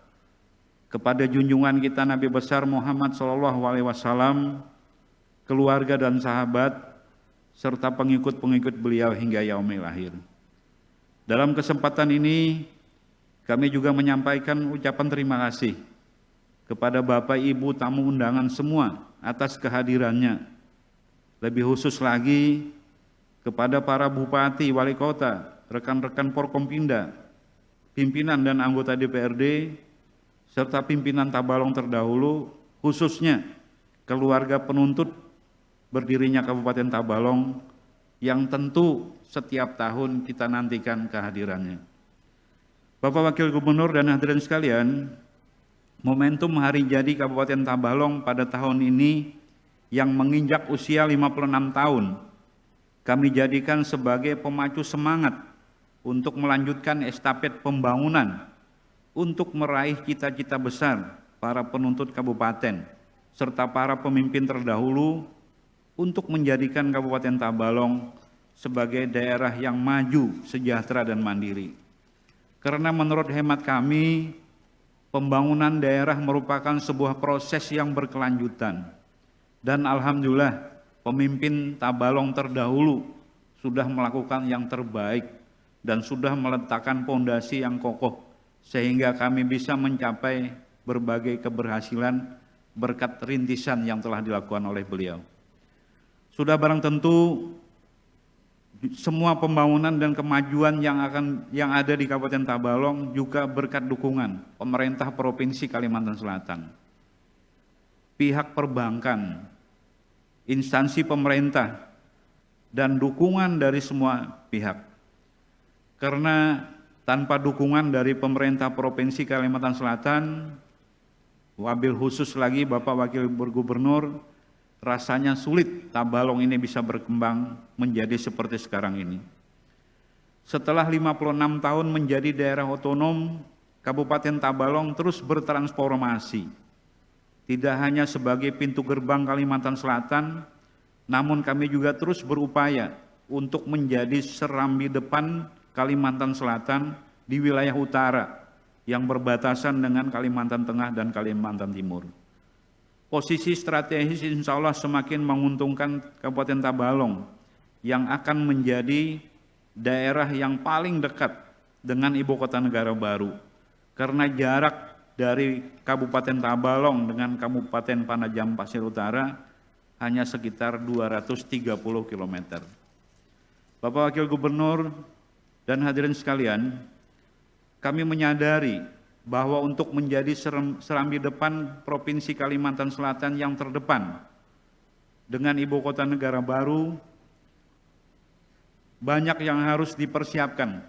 kepada junjungan kita Nabi besar Muhammad SAW, keluarga dan sahabat, serta pengikut-pengikut beliau hingga yaumil akhir. Dalam kesempatan ini, kami juga menyampaikan ucapan terima kasih kepada Bapak Ibu tamu undangan semua atas kehadirannya. Lebih khusus lagi kepada para bupati, wali kota, rekan-rekan Porkompinda, pimpinan dan anggota DPRD, serta pimpinan Tabalong terdahulu, khususnya keluarga penuntut berdirinya Kabupaten Tabalong yang tentu setiap tahun kita nantikan kehadirannya. Bapak Wakil Gubernur dan hadirin sekalian, momentum Hari Jadi Kabupaten Tabalong pada tahun ini yang menginjak usia 56 tahun, kami jadikan sebagai pemacu semangat untuk melanjutkan estafet pembangunan untuk meraih cita-cita besar para penuntut kabupaten, serta para pemimpin terdahulu untuk menjadikan Kabupaten Tabalong sebagai daerah yang maju, sejahtera, dan mandiri. Karena menurut hemat kami, pembangunan daerah merupakan sebuah proses yang berkelanjutan. Dan alhamdulillah, pemimpin Tabalong terdahulu sudah melakukan yang terbaik dan sudah meletakkan fondasi yang kokoh sehingga kami bisa mencapai berbagai keberhasilan berkat rintisan yang telah dilakukan oleh beliau. Sudah barang tentu semua pembangunan dan kemajuan yang ada di Kabupaten Tabalong juga berkat dukungan pemerintah Provinsi Kalimantan Selatan, pihak perbankan, instansi pemerintah, dan dukungan dari semua pihak. Karena tanpa dukungan dari pemerintah Provinsi Kalimantan Selatan, wabil khusus lagi Bapak Wakil Gubernur, rasanya sulit Tabalong ini bisa berkembang menjadi seperti sekarang ini. Setelah 56 tahun menjadi daerah otonom, Kabupaten Tabalong terus bertransformasi. Tidak hanya sebagai pintu gerbang Kalimantan Selatan, namun kami juga terus berupaya untuk menjadi serambi depan Kalimantan Selatan di wilayah utara yang berbatasan dengan Kalimantan Tengah dan Kalimantan Timur. Posisi strategis insya Allah semakin menguntungkan Kabupaten Tabalong yang akan menjadi daerah yang paling dekat dengan ibu kota negara baru. Karena jarak dari Kabupaten Tabalong dengan Kabupaten Panajam Pasir Utara hanya sekitar 230 km. Bapak Wakil Gubernur dan hadirin sekalian, kami menyadari bahwa untuk menjadi serambi depan Provinsi Kalimantan Selatan yang terdepan dengan ibu kota negara baru, banyak yang harus dipersiapkan,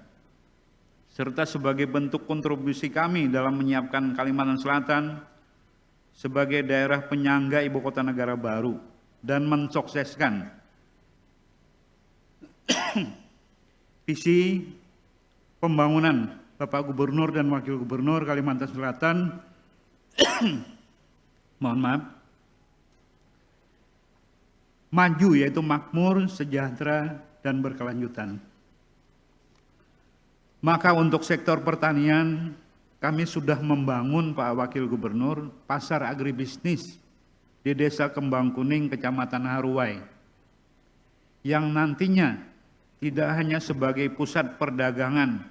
serta sebagai bentuk kontribusi kami dalam menyiapkan Kalimantan Selatan sebagai daerah penyangga ibu kota negara baru dan mensukseskan visi pembangunan Bapak Gubernur dan Wakil Gubernur Kalimantan Selatan, mohon maaf, maju yaitu makmur, sejahtera, dan berkelanjutan. Maka untuk sektor pertanian, kami sudah membangun Pak Wakil Gubernur pasar agribisnis di Desa Kembang Kuning, Kecamatan Haruai, yang nantinya tidak hanya sebagai pusat perdagangan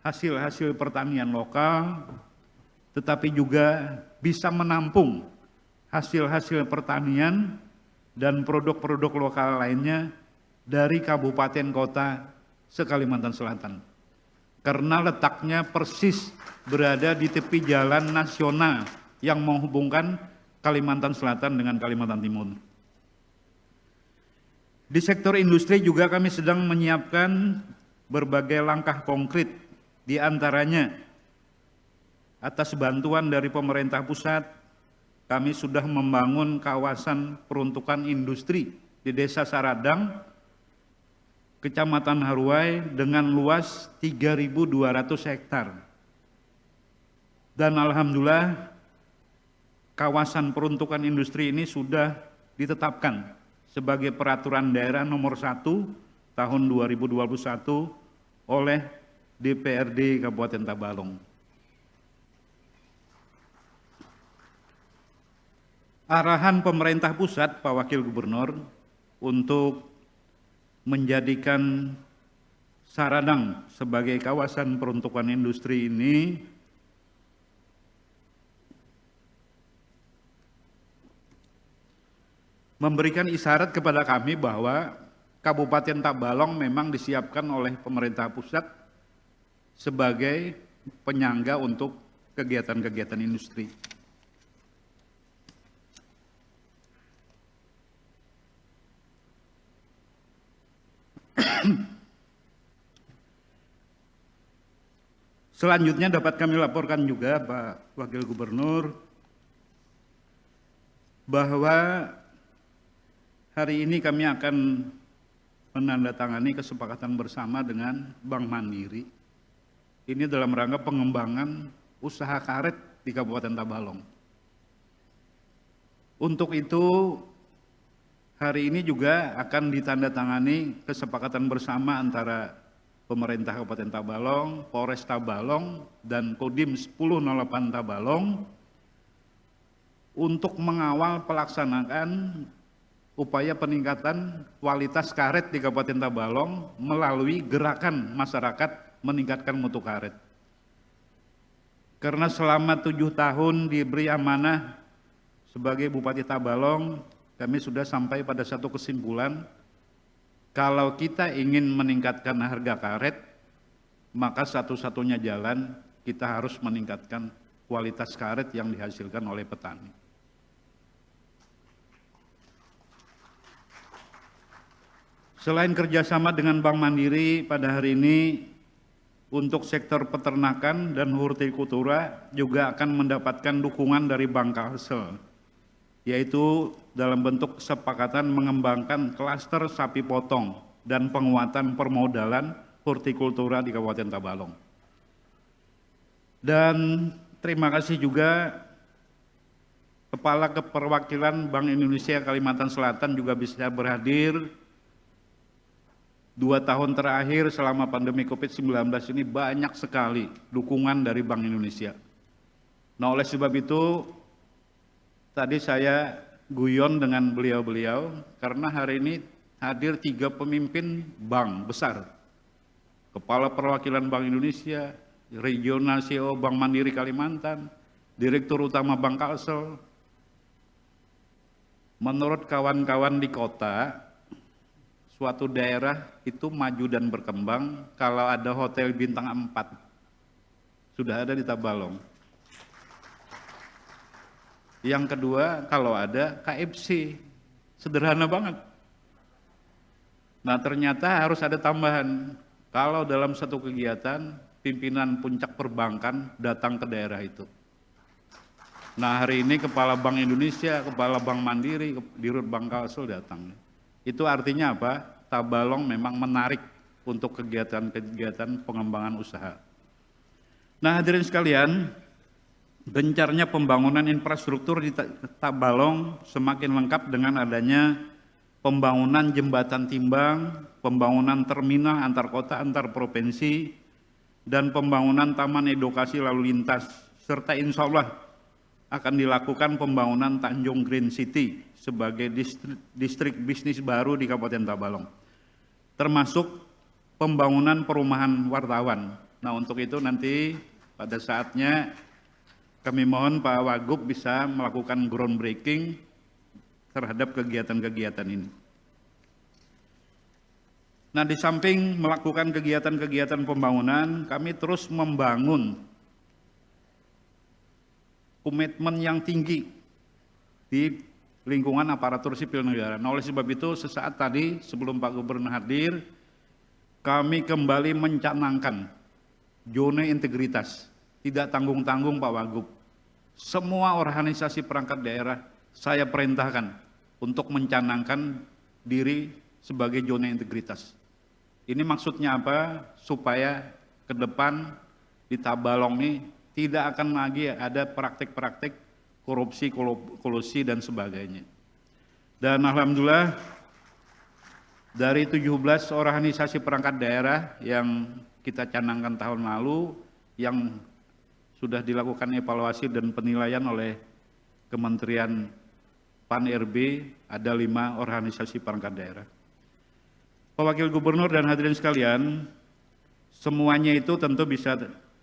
hasil-hasil pertanian lokal, tetapi juga bisa menampung hasil-hasil pertanian dan produk-produk lokal lainnya dari kabupaten kota se-Kalimantan Selatan. Karena letaknya persis berada di tepi jalan nasional yang menghubungkan Kalimantan Selatan dengan Kalimantan Timur. Di sektor industri juga kami sedang menyiapkan berbagai langkah konkret. Di antaranya, atas bantuan dari pemerintah pusat, kami sudah membangun kawasan peruntukan industri di Desa Saradang, Kecamatan Haruai dengan luas 3.200 hektar. Dan alhamdulillah, kawasan peruntukan industri ini sudah ditetapkan sebagai peraturan daerah nomor 1 tahun 2021 oleh DPRD Kabupaten Tabalong. Arahan pemerintah pusat, Pak Wakil Gubernur, untuk menjadikan Saradang sebagai kawasan peruntukan industri ini memberikan isyarat kepada kami bahwa Kabupaten Tabalong memang disiapkan oleh pemerintah pusat sebagai penyangga untuk kegiatan-kegiatan industri. Selanjutnya dapat kami laporkan juga Pak Wakil Gubernur bahwa hari ini kami akan menandatangani kesepakatan bersama dengan Bank Mandiri. Ini dalam rangka pengembangan usaha karet di Kabupaten Tabalong. Untuk itu hari ini juga akan ditandatangani kesepakatan bersama antara pemerintah Kabupaten Tabalong, Polres Tabalong, dan Kodim 1008 Tabalong untuk mengawal pelaksanaan upaya peningkatan kualitas karet di Kabupaten Tabalong melalui gerakan masyarakat meningkatkan mutu karet. Karena selama 7 tahun diberi amanah sebagai Bupati Tabalong, kami sudah sampai pada satu kesimpulan, kalau kita ingin meningkatkan harga karet, maka satu-satunya jalan kita harus meningkatkan kualitas karet yang dihasilkan oleh petani. Selain kerjasama dengan Bank Mandiri pada hari ini, untuk sektor peternakan dan hortikultura juga akan mendapatkan dukungan dari Bank Kalsel, yaitu dalam bentuk kesepakatan mengembangkan klaster sapi potong dan penguatan permodalan hortikultura di Kabupaten Tabalong. Dan terima kasih juga Kepala Keperwakilan Bank Indonesia Kalimantan Selatan juga bisa berhadir. 2 tahun terakhir selama pandemi COVID-19 ini banyak sekali dukungan dari Bank Indonesia. Nah, oleh sebab itu tadi saya guyon dengan beliau-beliau karena hari ini hadir 3 pemimpin bank besar. Kepala Perwakilan Bank Indonesia, Regional CEO Bank Mandiri Kalimantan, Direktur Utama Bank Kalsel. Menurut kawan-kawan di kota, suatu daerah itu maju dan berkembang kalau ada hotel bintang 4. Sudah ada di Tabalong. Yang kedua, kalau ada KFC. Sederhana banget. Nah, ternyata harus ada tambahan. Kalau dalam satu kegiatan, pimpinan puncak perbankan datang ke daerah itu. Nah, hari ini Kepala Bank Indonesia, Kepala Bank Mandiri, Dirut Bank Kalsel datang. Itu artinya apa? Tabalong memang menarik untuk kegiatan-kegiatan pengembangan usaha. Nah, hadirin sekalian, gencarnya pembangunan infrastruktur di Tabalong semakin lengkap dengan adanya pembangunan jembatan timbang, pembangunan terminal antar kota, antar provinsi, dan pembangunan taman edukasi lalu lintas, serta insya Allah akan dilakukan pembangunan Tanjung Green City sebagai distrik bisnis baru di Kabupaten Tabalong, termasuk pembangunan perumahan wartawan. Nah, untuk itu nanti pada saatnya kami mohon Pak Wagub bisa melakukan groundbreaking terhadap kegiatan-kegiatan ini. Nah, di samping melakukan kegiatan-kegiatan pembangunan, kami terus membangun komitmen yang tinggi di lingkungan aparatur sipil negara. Nah, oleh sebab itu sesaat tadi sebelum Pak Gubernur hadir, kami kembali mencanangkan zona integritas. Tidak tanggung-tanggung Pak Wagub. Semua organisasi perangkat daerah saya perintahkan untuk mencanangkan diri sebagai zona integritas. Ini maksudnya apa? Supaya ke depan di Tabalong ini tidak akan lagi ada praktik-praktik korupsi, kolusi, dan sebagainya. Dan alhamdulillah dari 17 organisasi perangkat daerah yang kita canangkan tahun lalu, yang sudah dilakukan evaluasi dan penilaian oleh Kementerian Pan-RB, ada 5 organisasi perangkat daerah. Pak Wakil Gubernur dan hadirin sekalian, semuanya itu tentu bisa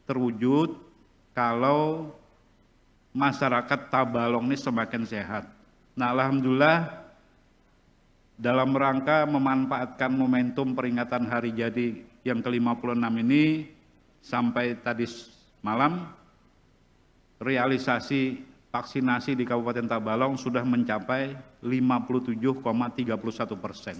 terwujud kalau masyarakat Tabalong ini semakin sehat. Nah, alhamdulillah dalam rangka memanfaatkan momentum peringatan hari jadi yang ke-56 ini, sampai tadi malam realisasi vaksinasi di Kabupaten Tabalong sudah mencapai 57,31%.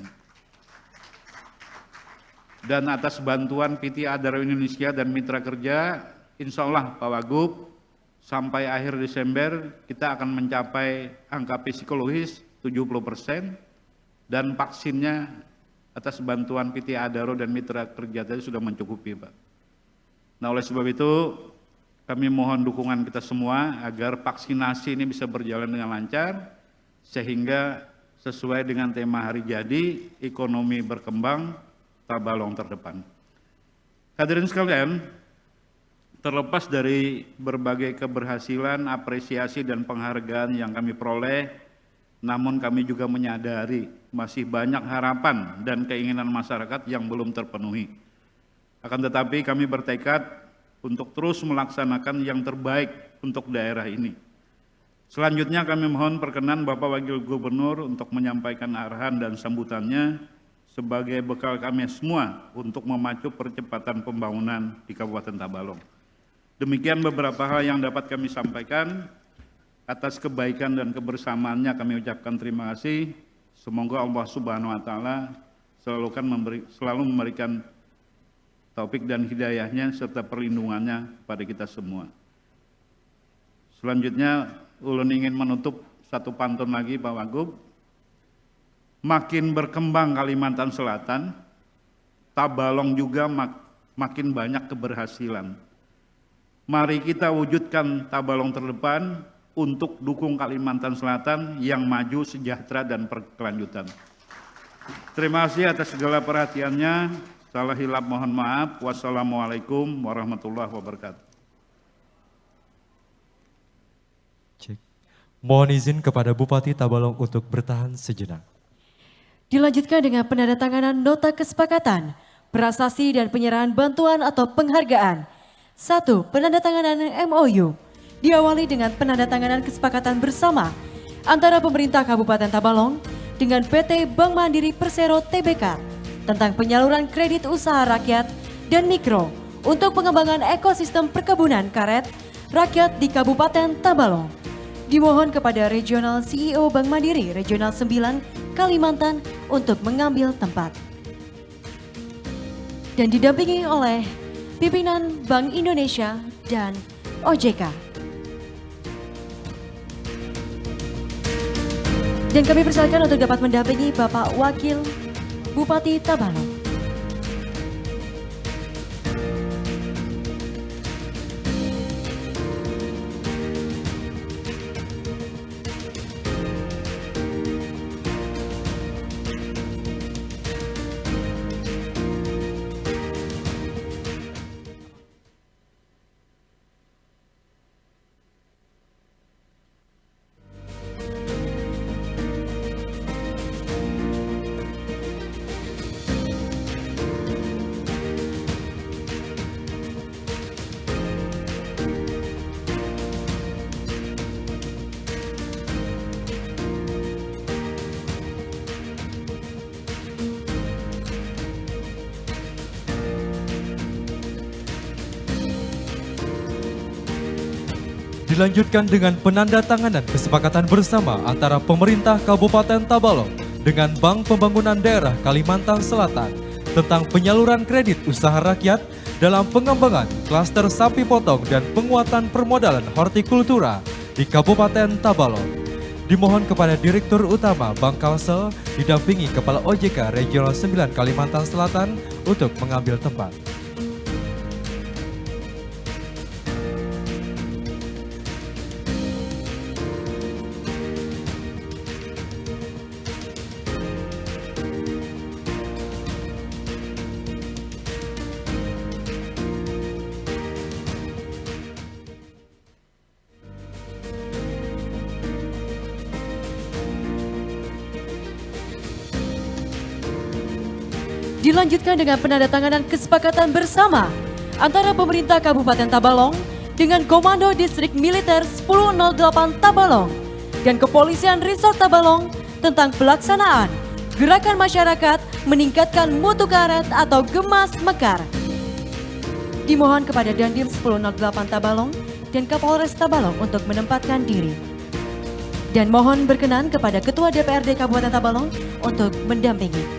Dan atas bantuan PT Adaro Indonesia dan mitra kerja, insya Allah Pak Wagub, sampai akhir Desember kita akan mencapai angka psikologis 70%, dan vaksinnya atas bantuan PT Adaro dan mitra kerja tadi sudah mencukupi, Pak. Nah, oleh sebab itu kami mohon dukungan kita semua agar vaksinasi ini bisa berjalan dengan lancar sehingga sesuai dengan tema hari jadi, ekonomi berkembang, Tabalong terdepan. Hadirin sekalian, terlepas dari berbagai keberhasilan, apresiasi dan penghargaan yang kami peroleh, namun kami juga menyadari masih banyak harapan dan keinginan masyarakat yang belum terpenuhi. Akan tetapi kami bertekad untuk terus melaksanakan yang terbaik untuk daerah ini. Selanjutnya kami mohon perkenan Bapak Wakil Gubernur untuk menyampaikan arahan dan sambutannya sebagai bekal kami semua untuk memacu percepatan pembangunan di Kabupaten Tabalong. Demikian beberapa hal yang dapat kami sampaikan. Atas kebaikan dan kebersamaannya kami ucapkan terima kasih. Semoga Allah Subhanahu wa Ta'ala selalu memberikan taufik dan hidayahnya serta perlindungannya pada kita semua. Selanjutnya, ulun ingin menutup satu pantun lagi Pak Wagub. Makin berkembang Kalimantan Selatan, Tabalong juga makin banyak keberhasilan. Mari kita wujudkan Tabalong terdepan untuk dukung Kalimantan Selatan yang maju, sejahtera, dan berkelanjutan. Terima kasih atas segala perhatiannya. Salah hilap mohon maaf. Wassalamualaikum warahmatullahi wabarakatuh.
Cek. Mohon izin kepada Bupati Tabalong untuk bertahan sejenak.
Dilanjutkan dengan penandatanganan nota kesepakatan, prasasti dan penyerahan bantuan atau penghargaan. 1. Penandatanganan MOU. Diawali dengan penandatanganan kesepakatan bersama antara pemerintah Kabupaten Tabalong dengan PT Bank Mandiri Persero Tbk tentang penyaluran kredit usaha rakyat dan mikro untuk pengembangan ekosistem perkebunan karet rakyat di Kabupaten Tabalong. Dimohon kepada Regional CEO Bank Mandiri Regional 9 Kalimantan untuk mengambil tempat. Dan didampingi oleh pimpinan Bank Indonesia dan OJK. Dan kami persilakan untuk dapat mendampingi Bapak Wakil Bupati Tabalong.
Dilanjutkan dengan penandatanganan kesepakatan bersama antara pemerintah Kabupaten Tabalong dengan Bank Pembangunan Daerah Kalimantan Selatan tentang penyaluran kredit usaha rakyat dalam pengembangan klaster sapi potong dan penguatan permodalan hortikultura di Kabupaten Tabalong. Dimohon kepada Direktur Utama Bank Kalsel didampingi Kepala OJK Regional 9 Kalimantan Selatan untuk mengambil tempat.
Dilanjutkan dengan penandatanganan kesepakatan bersama antara pemerintah Kabupaten Tabalong dengan Komando Distrik Militer 1008 Tabalong dan Kepolisian Resort Tabalong tentang pelaksanaan gerakan masyarakat meningkatkan mutu karet atau Gemas Mekar. Dimohon kepada Dandim 1008 Tabalong dan Kapolres Tabalong untuk menempatkan diri. Dan mohon berkenan kepada Ketua DPRD Kabupaten Tabalong untuk mendampingi.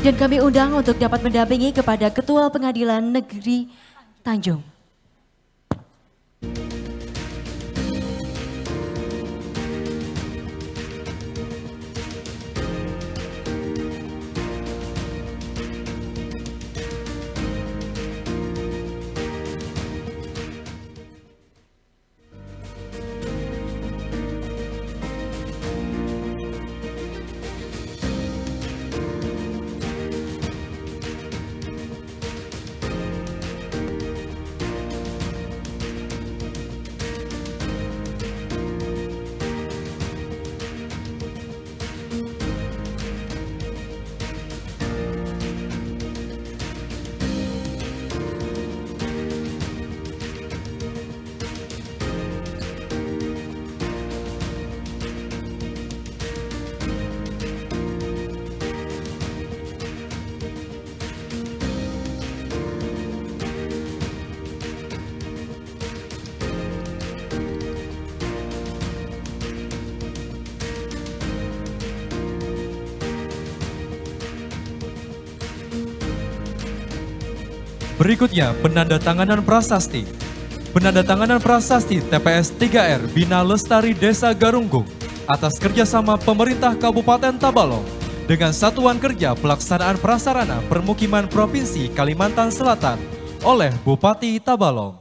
Dan kami undang untuk dapat mendampingi kepada Ketua Pengadilan Negeri Tanjung.
Berikutnya, penandatanganan prasasti. Penandatanganan prasasti TPS 3R Bina Lestari Desa Garunggung atas kerjasama pemerintah Kabupaten Tabalong dengan Satuan Kerja Pelaksanaan Prasarana Permukiman Provinsi Kalimantan Selatan oleh Bupati Tabalong.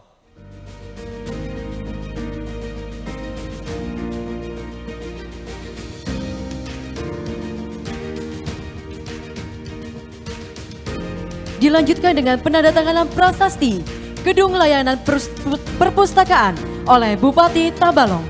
Dilanjutkan dengan penandatanganan prasasti Gedung Layanan Perpustakaan oleh Bupati Tabalong.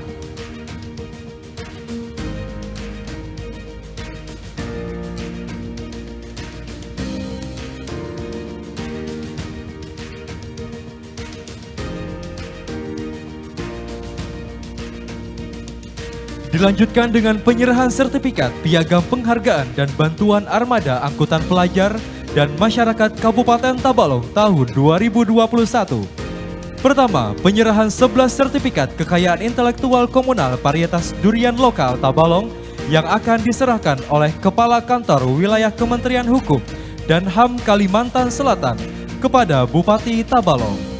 Dilanjutkan dengan penyerahan sertifikat piagam penghargaan dan bantuan armada angkutan pelajar dan masyarakat Kabupaten Tabalong tahun 2021. Pertama, penyerahan 11 sertifikat kekayaan intelektual komunal varietas durian lokal Tabalong yang akan diserahkan oleh Kepala Kantor Wilayah Kementerian Hukum dan HAM Kalimantan Selatan kepada Bupati Tabalong.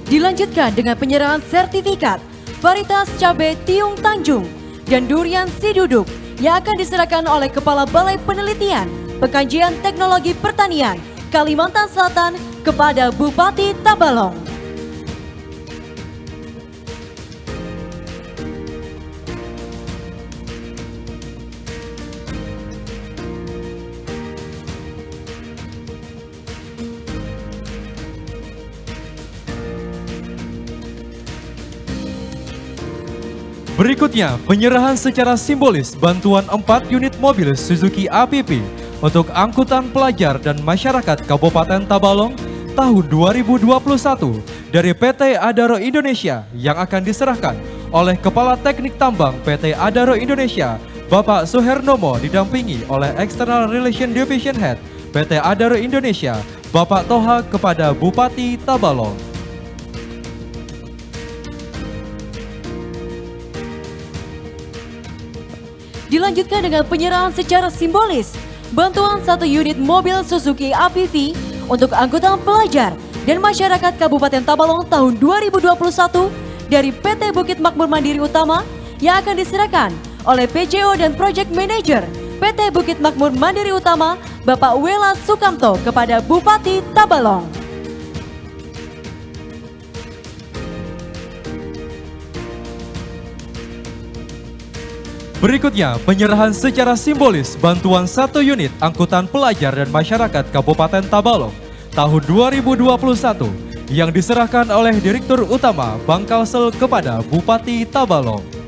Dilanjutkan dengan penyerahan sertifikat varietas cabai Tiung Tanjung dan durian Siduduk yang akan diserahkan oleh Kepala Balai Penelitian Pengkajian Teknologi Pertanian Kalimantan Selatan kepada Bupati Tabalong.
Berikutnya, penyerahan secara simbolis bantuan 4 unit mobil Suzuki APP untuk angkutan pelajar dan masyarakat Kabupaten Tabalong tahun 2021 dari PT Adaro Indonesia yang akan diserahkan oleh Kepala Teknik Tambang PT Adaro Indonesia, Bapak Suhernomo, didampingi oleh External Relation Division Head PT Adaro Indonesia, Bapak Toha, kepada Bupati Tabalong.
Dilanjutkan dengan penyerahan secara simbolis bantuan 1 unit mobil Suzuki APV untuk angkutan pelajar dan masyarakat Kabupaten Tabalong tahun 2021 dari PT Bukit Makmur Mandiri Utama yang akan diserahkan oleh PJO dan Project Manager PT Bukit Makmur Mandiri Utama Bapak Wela Sukamto kepada Bupati Tabalong.
Berikutnya, penyerahan secara simbolis bantuan 1 unit angkutan pelajar dan masyarakat Kabupaten Tabalong tahun 2021 yang diserahkan oleh Direktur Utama Bangkalsel kepada Bupati Tabalong.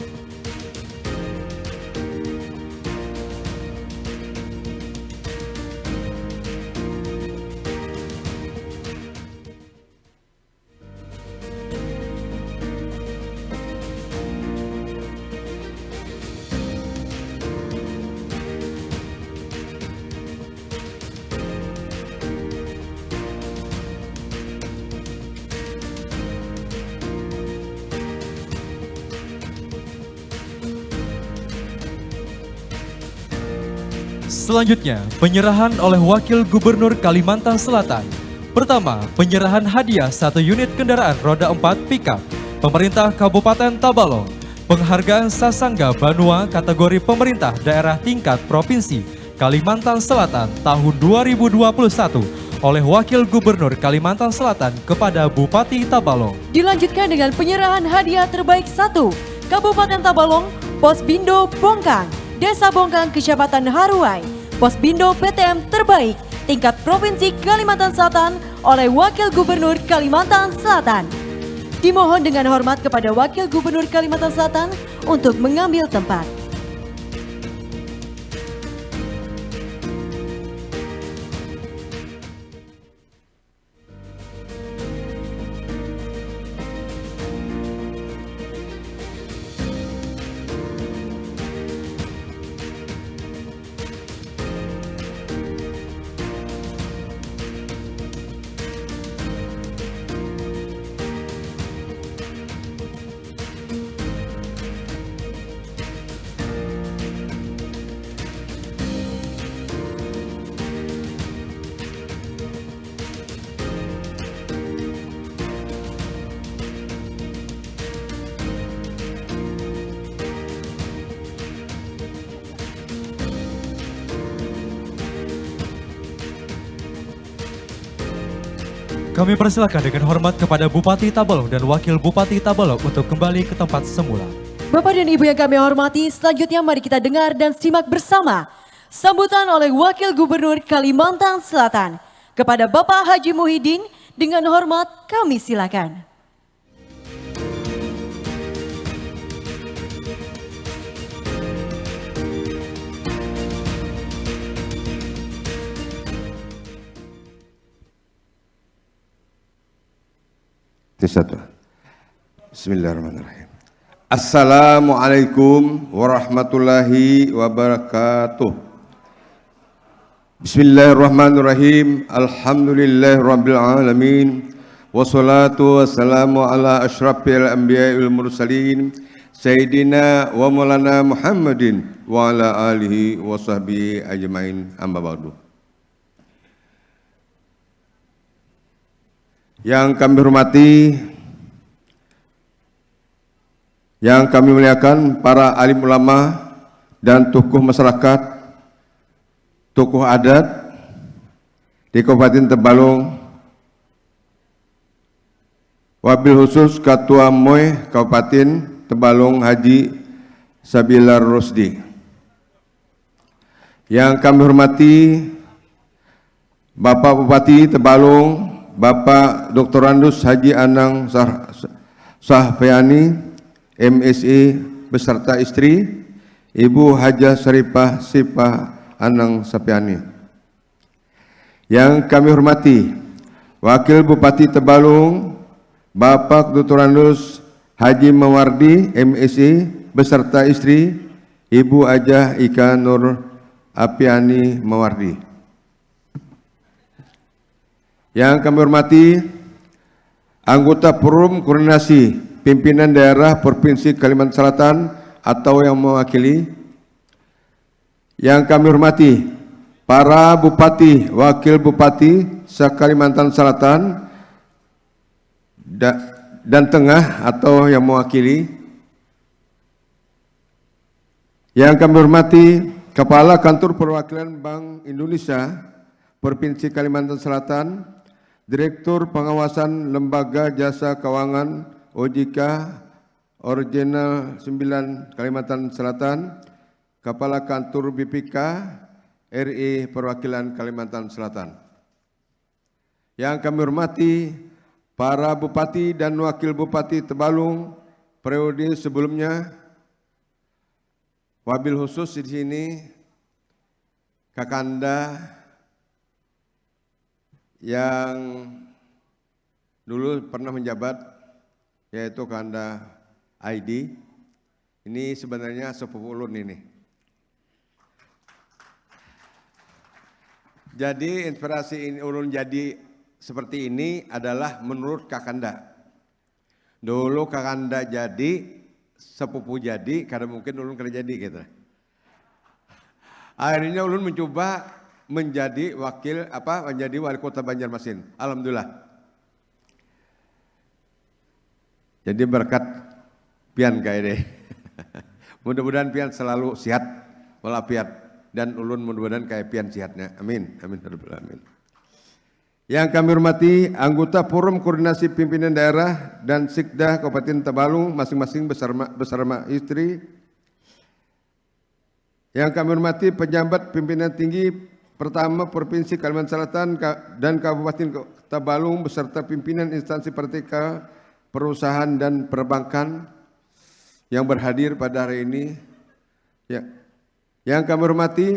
Selanjutnya, penyerahan oleh Wakil Gubernur Kalimantan Selatan. Pertama, penyerahan hadiah 1 unit kendaraan roda 4 pickup Pemerintah Kabupaten Tabalong, penghargaan Sasangga Banua kategori pemerintah daerah tingkat Provinsi Kalimantan Selatan tahun 2021 oleh Wakil Gubernur Kalimantan Selatan kepada Bupati Tabalong.
Dilanjutkan dengan penyerahan hadiah terbaik 1 Kabupaten Tabalong, Pos Bindo Bongkang, Desa Bongkang, Kecamatan Haruai, Pos Bindo PTM terbaik tingkat Provinsi Kalimantan Selatan oleh Wakil Gubernur Kalimantan Selatan. Dimohon dengan hormat kepada Wakil Gubernur Kalimantan Selatan untuk mengambil tempat.
Kami persilakan dengan hormat kepada Bupati Tabalong dan Wakil Bupati Tabalong untuk kembali ke tempat semula.
Bapak dan Ibu yang kami hormati, selanjutnya mari kita dengar dan simak bersama sambutan oleh Wakil Gubernur Kalimantan Selatan. Kepada Bapak Haji Muhyiddin, dengan hormat kami silakan.
Bismillahirrahmanirrahim. Assalamualaikum warahmatullahi wabarakatuh. Bismillahirrahmanirrahim. Alhamdulillahirabbil alamin. Wassalatu wassalamu ala asyrafil anbiya'i wal mursalin sayyidina wa maulana Muhammadin wa ala alihi wa sahbihi ajmain. Amma ba'du. Yang kami hormati, yang kami muliakan para alim ulama dan tokoh masyarakat, tokoh adat di Kabupaten Tabalong, wabil khusus Ketua MOI Kabupaten Tabalong Haji Sabilar Rusdi. Yang kami hormati Bapak Bupati Tabalong, Bapak Dr. Andus Haji Anang Sahfiani, MSI beserta istri, Ibu Hajah Syarifah Sipah Anang Sapiani. Yang kami hormati Wakil Bupati Tabalong, Bapak Dr. Andus Haji Mawardi, MSI beserta istri, Ibu Hajah Ika Nur Apiani Mawardi. Yang kami hormati anggota Forum Koordinasi Pimpinan Daerah Provinsi Kalimantan Selatan atau yang mewakili. Yang kami hormati para Bupati, Wakil Bupati se-Kalimantan Selatan dan Tengah atau yang mewakili. Yang kami hormati Kepala Kantor Perwakilan Bank Indonesia Provinsi Kalimantan Selatan, Direktur Pengawasan Lembaga Jasa Keuangan OJK Original 9 Kalimantan Selatan, Kepala Kantor BPK RI Perwakilan Kalimantan Selatan. Yang kami hormati para Bupati dan Wakil Bupati Tabalong periode sebelumnya, wabil khusus di sini Kakanda yang dulu pernah menjabat, yaitu Kakanda ID. Ini sebenarnya sepupu ulun ini. Jadi inspirasi ini ulun jadi seperti ini adalah menurut Kakanda. Dulu Kakanda jadi, sepupu jadi, karena mungkin ulun kena jadi gitu. Akhirnya ulun mencoba menjadi menjadi wali kota Banjarmasin. Alhamdulillah. Jadi berkat pian kayak deh. Mudah-mudahan pian selalu sehat walafiat dan ulun mudah-mudahan kayak pian sehatnya. Amin. Amin. Amin. Yang kami hormati anggota Forum Koordinasi Pimpinan Daerah dan Sikda Kabupaten Tabalong masing-masing bersama istri. Yang kami hormati pejabat pimpinan tinggi pertama Provinsi Kalimantan Selatan dan Kabupaten Tabalong beserta pimpinan instansi partai perusahaan dan perbankan yang berhadir pada hari ini. Ya. Yang kami hormati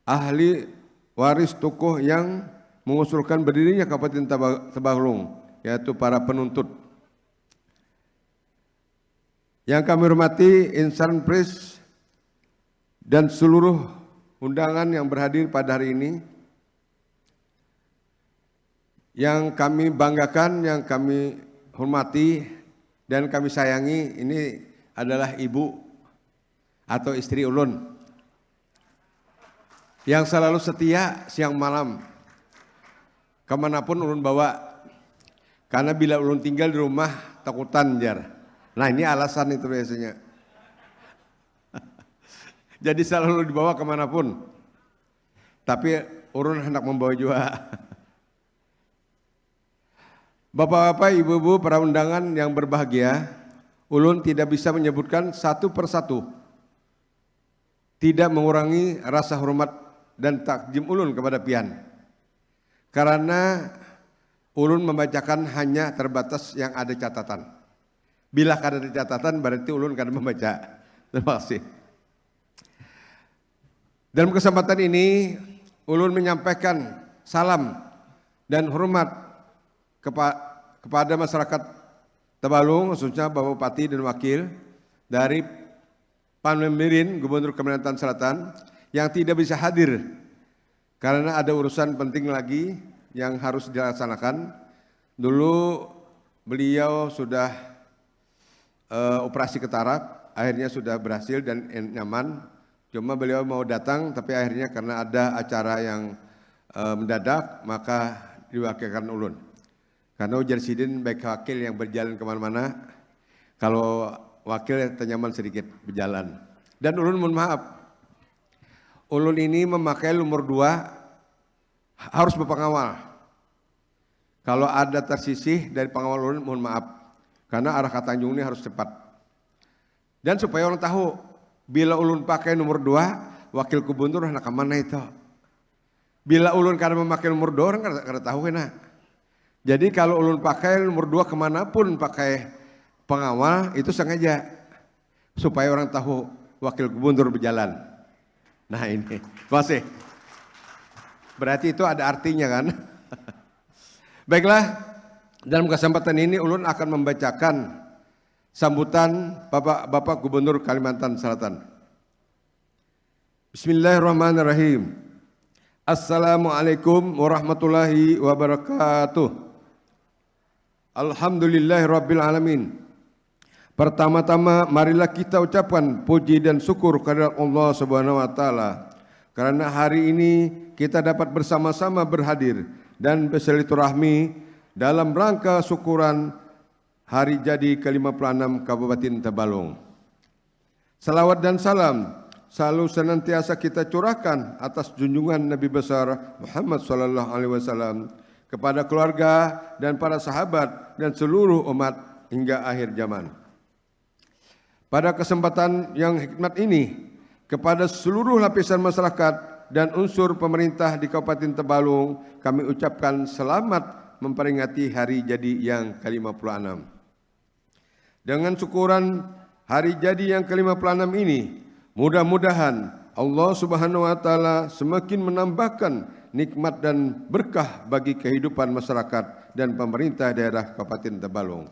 ahli waris tokoh yang mengusulkan berdirinya Kabupaten Tabalong, yaitu para penuntut. Yang kami hormati insan pers dan seluruh undangan yang berhadir pada hari ini. Yang kami banggakan, yang kami hormati dan kami sayangi, ini adalah ibu atau istri ulun yang selalu setia siang malam kemanapun ulun bawa, karena bila ulun tinggal di rumah takutan jar. Nah ini alasan itu biasanya. Jadi selalu dibawa kemanapun, tapi ulun hendak membawa juga. Bapak-bapak, ibu-ibu, para undangan yang berbahagia, ulun tidak bisa menyebutkan satu persatu, tidak mengurangi rasa hormat dan takjim ulun kepada pian. Karena ulun membacakan hanya terbatas yang ada catatan. Bila kada ada catatan berarti ulun kada membaca. Terima kasih. Dalam kesempatan ini ulun menyampaikan salam dan hormat kepada masyarakat Tabalong, khususnya Bapak Bupati dan Wakil dari Pamlembirin, Gubernur Kalimantan Selatan, yang tidak bisa hadir karena ada urusan penting lagi yang harus dilaksanakan. Dulu beliau sudah operasi katarak, akhirnya sudah berhasil dan nyaman. Cuma beliau mau datang, tapi akhirnya karena ada acara yang mendadak, maka diwakilkan ulun. Karena ujar sidin baik wakil yang berjalan kemana-mana, kalau wakil tenyaman sedikit berjalan. Dan ulun mohon maaf, ulun ini memakai nomor 2 harus berpengawal. Kalau ada tersisih dari pengawal ulun mohon maaf, karena arah ke Tanjung ini harus cepat. Dan supaya orang tahu, bila ulun pakai nomor 2, wakil gubernur hendak kemana itu. Bila ulun karena memakai nomor 2, orang kada tahu kena. Jadi kalau ulun pakai nomor 2 kemanapun pakai pengawal, itu sengaja supaya orang tahu wakil gubernur berjalan. Nah ini, masih. Berarti itu ada artinya kan? Baiklah, dalam kesempatan ini ulun akan membacakan sambutan Bapak Gubernur Kalimantan Selatan. Bismillahirrahmanirrahim. Assalamualaikum warahmatullahi wabarakatuh. Alhamdulillahirabbil alamin. Pertama-tama marilah kita ucapkan puji dan syukur kepada Allah Subhanahu wa taala karena hari ini kita dapat bersama-sama berhadir dan bersilaturahmi dalam rangka syukuran hari jadi ke-56 Kabupaten Tabalong. Salawat dan salam selalu senantiasa kita curahkan atas junjungan Nabi besar Muhammad sallallahu alaihi wasallam kepada keluarga dan para sahabat dan seluruh umat hingga akhir zaman. Pada kesempatan yang hikmat ini, kepada seluruh lapisan masyarakat dan unsur pemerintah di Kabupaten Tabalong, kami ucapkan selamat memperingati hari jadi yang ke-56. Dengan syukuran hari jadi yang ke-56 ini, mudah-mudahan Allah Subhanahu wa taala semakin menambahkan nikmat dan berkah bagi kehidupan masyarakat dan pemerintah daerah Kabupaten Tabalong.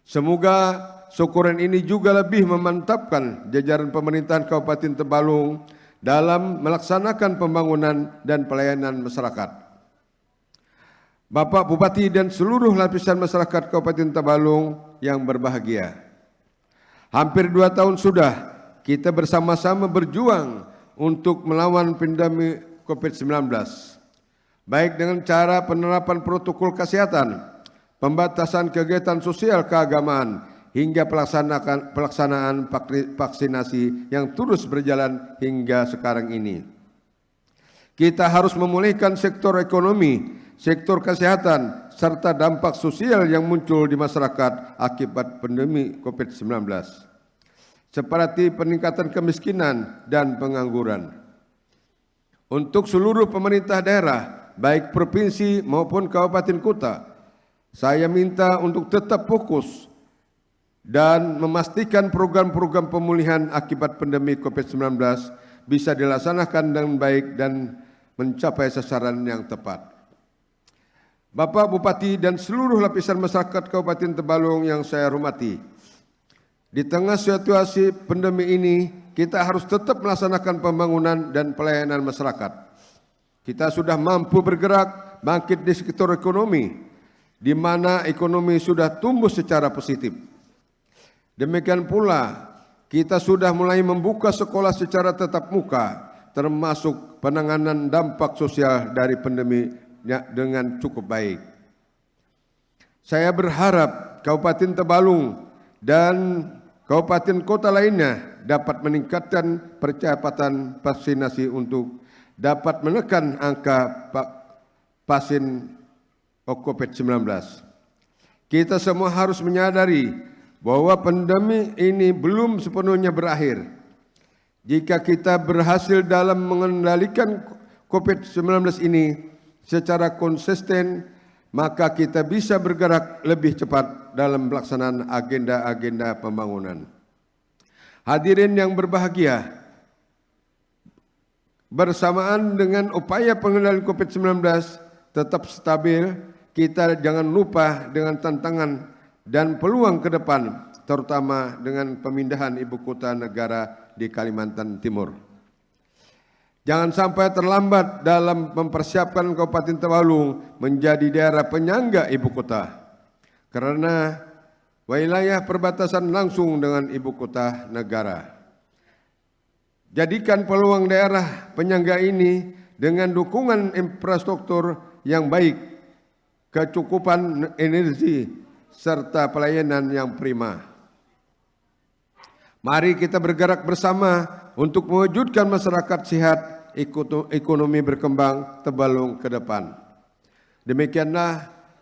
Semoga syukuran ini juga lebih memantapkan jajaran pemerintahan Kabupaten Tabalong dalam melaksanakan pembangunan dan pelayanan masyarakat. Bapak Bupati dan seluruh lapisan masyarakat Kabupaten Tabalong yang berbahagia. Hampir 2 tahun sudah kita bersama-sama berjuang untuk melawan pandemi COVID-19, baik dengan cara penerapan protokol kesehatan, pembatasan kegiatan sosial keagamaan, hingga pelaksanaan vaksinasi yang terus berjalan hingga sekarang ini. Kita harus memulihkan sektor ekonomi, sektor kesehatan, serta dampak sosial yang muncul di masyarakat akibat pandemi COVID-19, seperti peningkatan kemiskinan dan pengangguran. Untuk seluruh pemerintah daerah, baik provinsi maupun kabupaten kota, Saya minta untuk tetap fokus dan memastikan program-program pemulihan akibat pandemi COVID-19 bisa dilaksanakan dengan baik dan mencapai sasaran yang tepat. Bapak Bupati dan seluruh lapisan masyarakat Kabupaten Tabalong yang saya hormati, di tengah situasi pandemi ini, kita harus tetap melaksanakan pembangunan dan pelayanan masyarakat. Kita sudah mampu bergerak bangkit di sektor ekonomi, di mana ekonomi sudah tumbuh secara positif. Demikian pula, kita sudah mulai membuka sekolah secara tatap muka, termasuk penanganan dampak sosial dari pandemi dengan cukup baik. Saya berharap Kabupaten Tabalong dan kabupaten kota lainnya dapat meningkatkan percepatan vaksinasi untuk dapat menekan angka pasien COVID-19. Kita semua harus menyadari bahwa pandemi ini belum sepenuhnya berakhir. Jika kita berhasil dalam mengendalikan COVID-19 ini secara konsisten, maka kita bisa bergerak lebih cepat dalam pelaksanaan agenda-agenda pembangunan. Hadirin yang berbahagia, bersamaan dengan upaya pengendalian COVID-19 tetap stabil, kita jangan lupa dengan tantangan dan peluang ke depan, terutama dengan pemindahan ibu kota negara di Kalimantan Timur. Jangan sampai terlambat dalam mempersiapkan Kabupaten Tabalong menjadi daerah penyangga ibu kota, karena wilayah perbatasan langsung dengan ibu kota negara. Jadikan peluang daerah penyangga ini dengan dukungan infrastruktur yang baik, kecukupan energi, serta pelayanan yang prima. Mari kita bergerak bersama untuk mewujudkan masyarakat sehat, ekonomi berkembang Tabalong ke depan. Demikian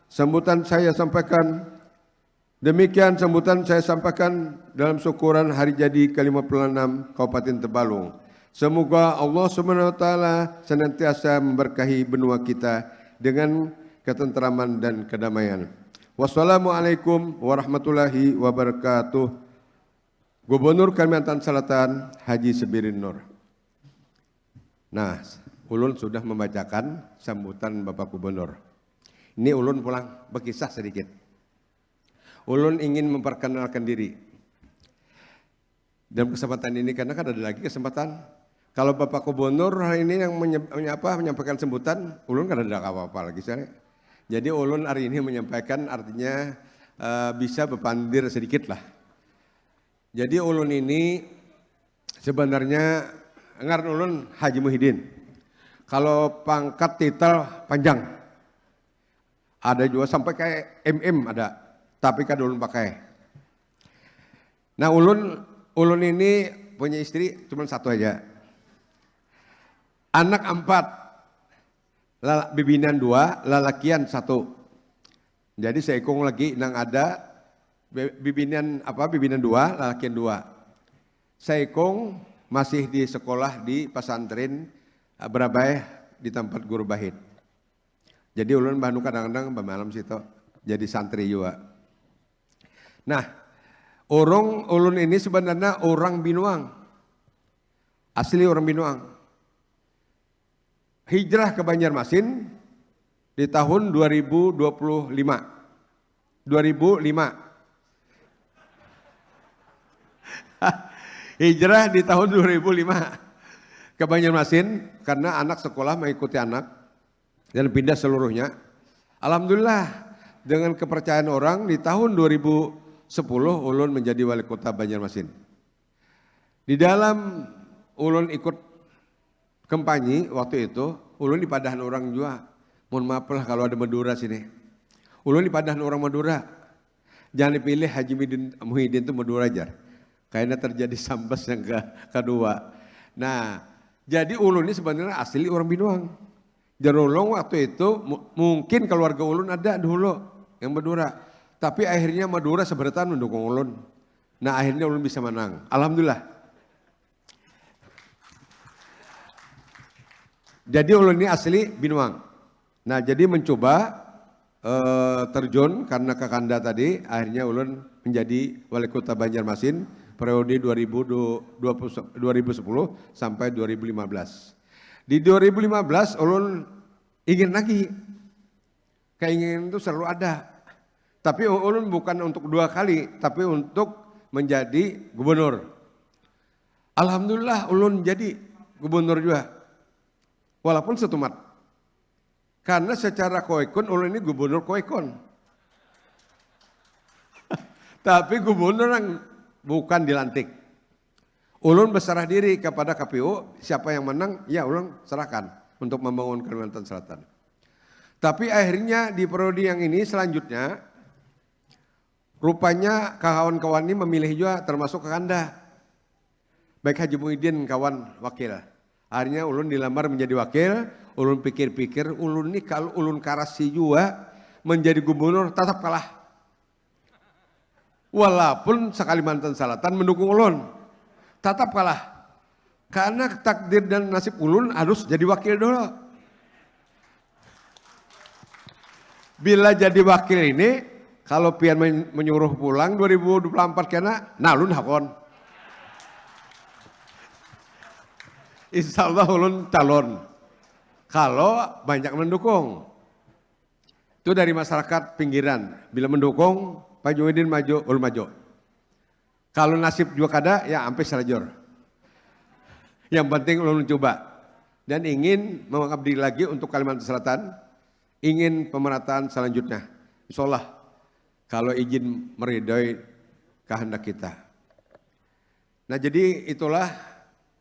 sambutan saya sampaikan dalam syukuran hari jadi ke-56 Kabupaten Tabalong. Semoga Allah SWT senantiasa memberkahi benua kita dengan ketentraman dan kedamaian. Wassalamualaikum warahmatullahi wabarakatuh. Gubernur Kalimantan Selatan Haji Sabirin Nur. Nah, ulun sudah membacakan sambutan Bapak Gubernur. Ini ulun pulang berkisah sedikit. Ulun ingin memperkenalkan diri. Dalam kesempatan ini, karena kan ada lagi kesempatan. Kalau Bapak Gubernur hari ini yang menyampaikan sambutan, ulun kan ada apa-apa lagi saya. Jadi ulun hari ini menyampaikan artinya bisa berpandir sedikit lah. Jadi ulun ini sebenarnya ngaran ulun Haji Muhyiddin. Kalau pangkat titel panjang, ada juga sampai kayak MM ada, tapi kan ulun pakai. Nah ulun ini punya istri cuma satu aja. Anak 4, bibinan 2, lalakian 1. Jadi seekong lagi nang ada bibinan 2, lalakian 2. Seekong masih di sekolah di pesantren Berabai di tempat guru bahid. Jadi ulun bantu kadang-kadang bermalam situ jadi santri juga. Nah, ulun ini sebenarnya orang Binuang. Asli orang Binuang. Hijrah ke Banjarmasin di tahun 2005. 2005. Hijrah di tahun 2005 ke Banjarmasin karena anak sekolah mengikuti anak dan pindah seluruhnya. Alhamdulillah dengan kepercayaan orang di tahun 2010 ulun menjadi wali kota Banjarmasin. Di dalam ulun ikut kampanye waktu itu, ulun dipadahan orang juga. Mohon maaf lah kalau ada Madura sini. Ulun dipadahan orang Madura. Jangan dipilih Haji Muhyiddin itu Madura aja. Kayaknya terjadi sambas yang kedua. Nah, jadi ulun ini sebenarnya asli orang Binuang. Jarulong waktu itu mungkin keluarga ulun ada dulu yang Madura. Tapi akhirnya Madura seberatan mendukung ulun. Nah akhirnya ulun bisa menang. Alhamdulillah. Jadi ulun ini asli Binuang. Nah jadi mencoba terjun karena Kakanda tadi, akhirnya ulun menjadi wali kota Banjarmasin periode 2010 sampai 2015. Di 2015 ulun ingin lagi, keinginan itu selalu ada. Tapi ulun bukan untuk 2 kali, tapi untuk menjadi gubernur. Alhamdulillah ulun jadi gubernur juga, walaupun setumat. Karena secara koekon ulun ini gubernur koekon. Tapi gubernur yang bukan dilantik. Ulun berserah diri kepada KPU, siapa yang menang, ya ulun serahkan untuk membangun Kalimantan Selatan. Tapi akhirnya di periode yang ini selanjutnya, rupanya kawan-kawan ini memilih juga termasuk Kakanda. Baik Haji Muhyiddin kawan wakil. Akhirnya ulun dilamar menjadi wakil, ulun pikir-pikir, ulun ini kalau ulun karasi juga menjadi gubernur tetap kalah. Walaupun Kalimantan Selatan mendukung ulun, tetap kalah. Karena takdir dan nasib ulun harus jadi wakil dulu. Bila jadi wakil ini, kalau pian menyuruh pulang 2024 kena, nah ulun hakon. Insya Allah ulun calon. Kalau banyak mendukung. Itu dari masyarakat pinggiran. Bila mendukung, Pak Muhyiddin maju, ulun maju. Kalau nasib juga kada, ya sampai selajur. Yang penting ulun coba. Dan ingin mengabdi lagi untuk Kalimantan Selatan. Ingin pemerataan selanjutnya. Insya Allah. Kalau izin meridhoi kehendak kita. Nah jadi itulah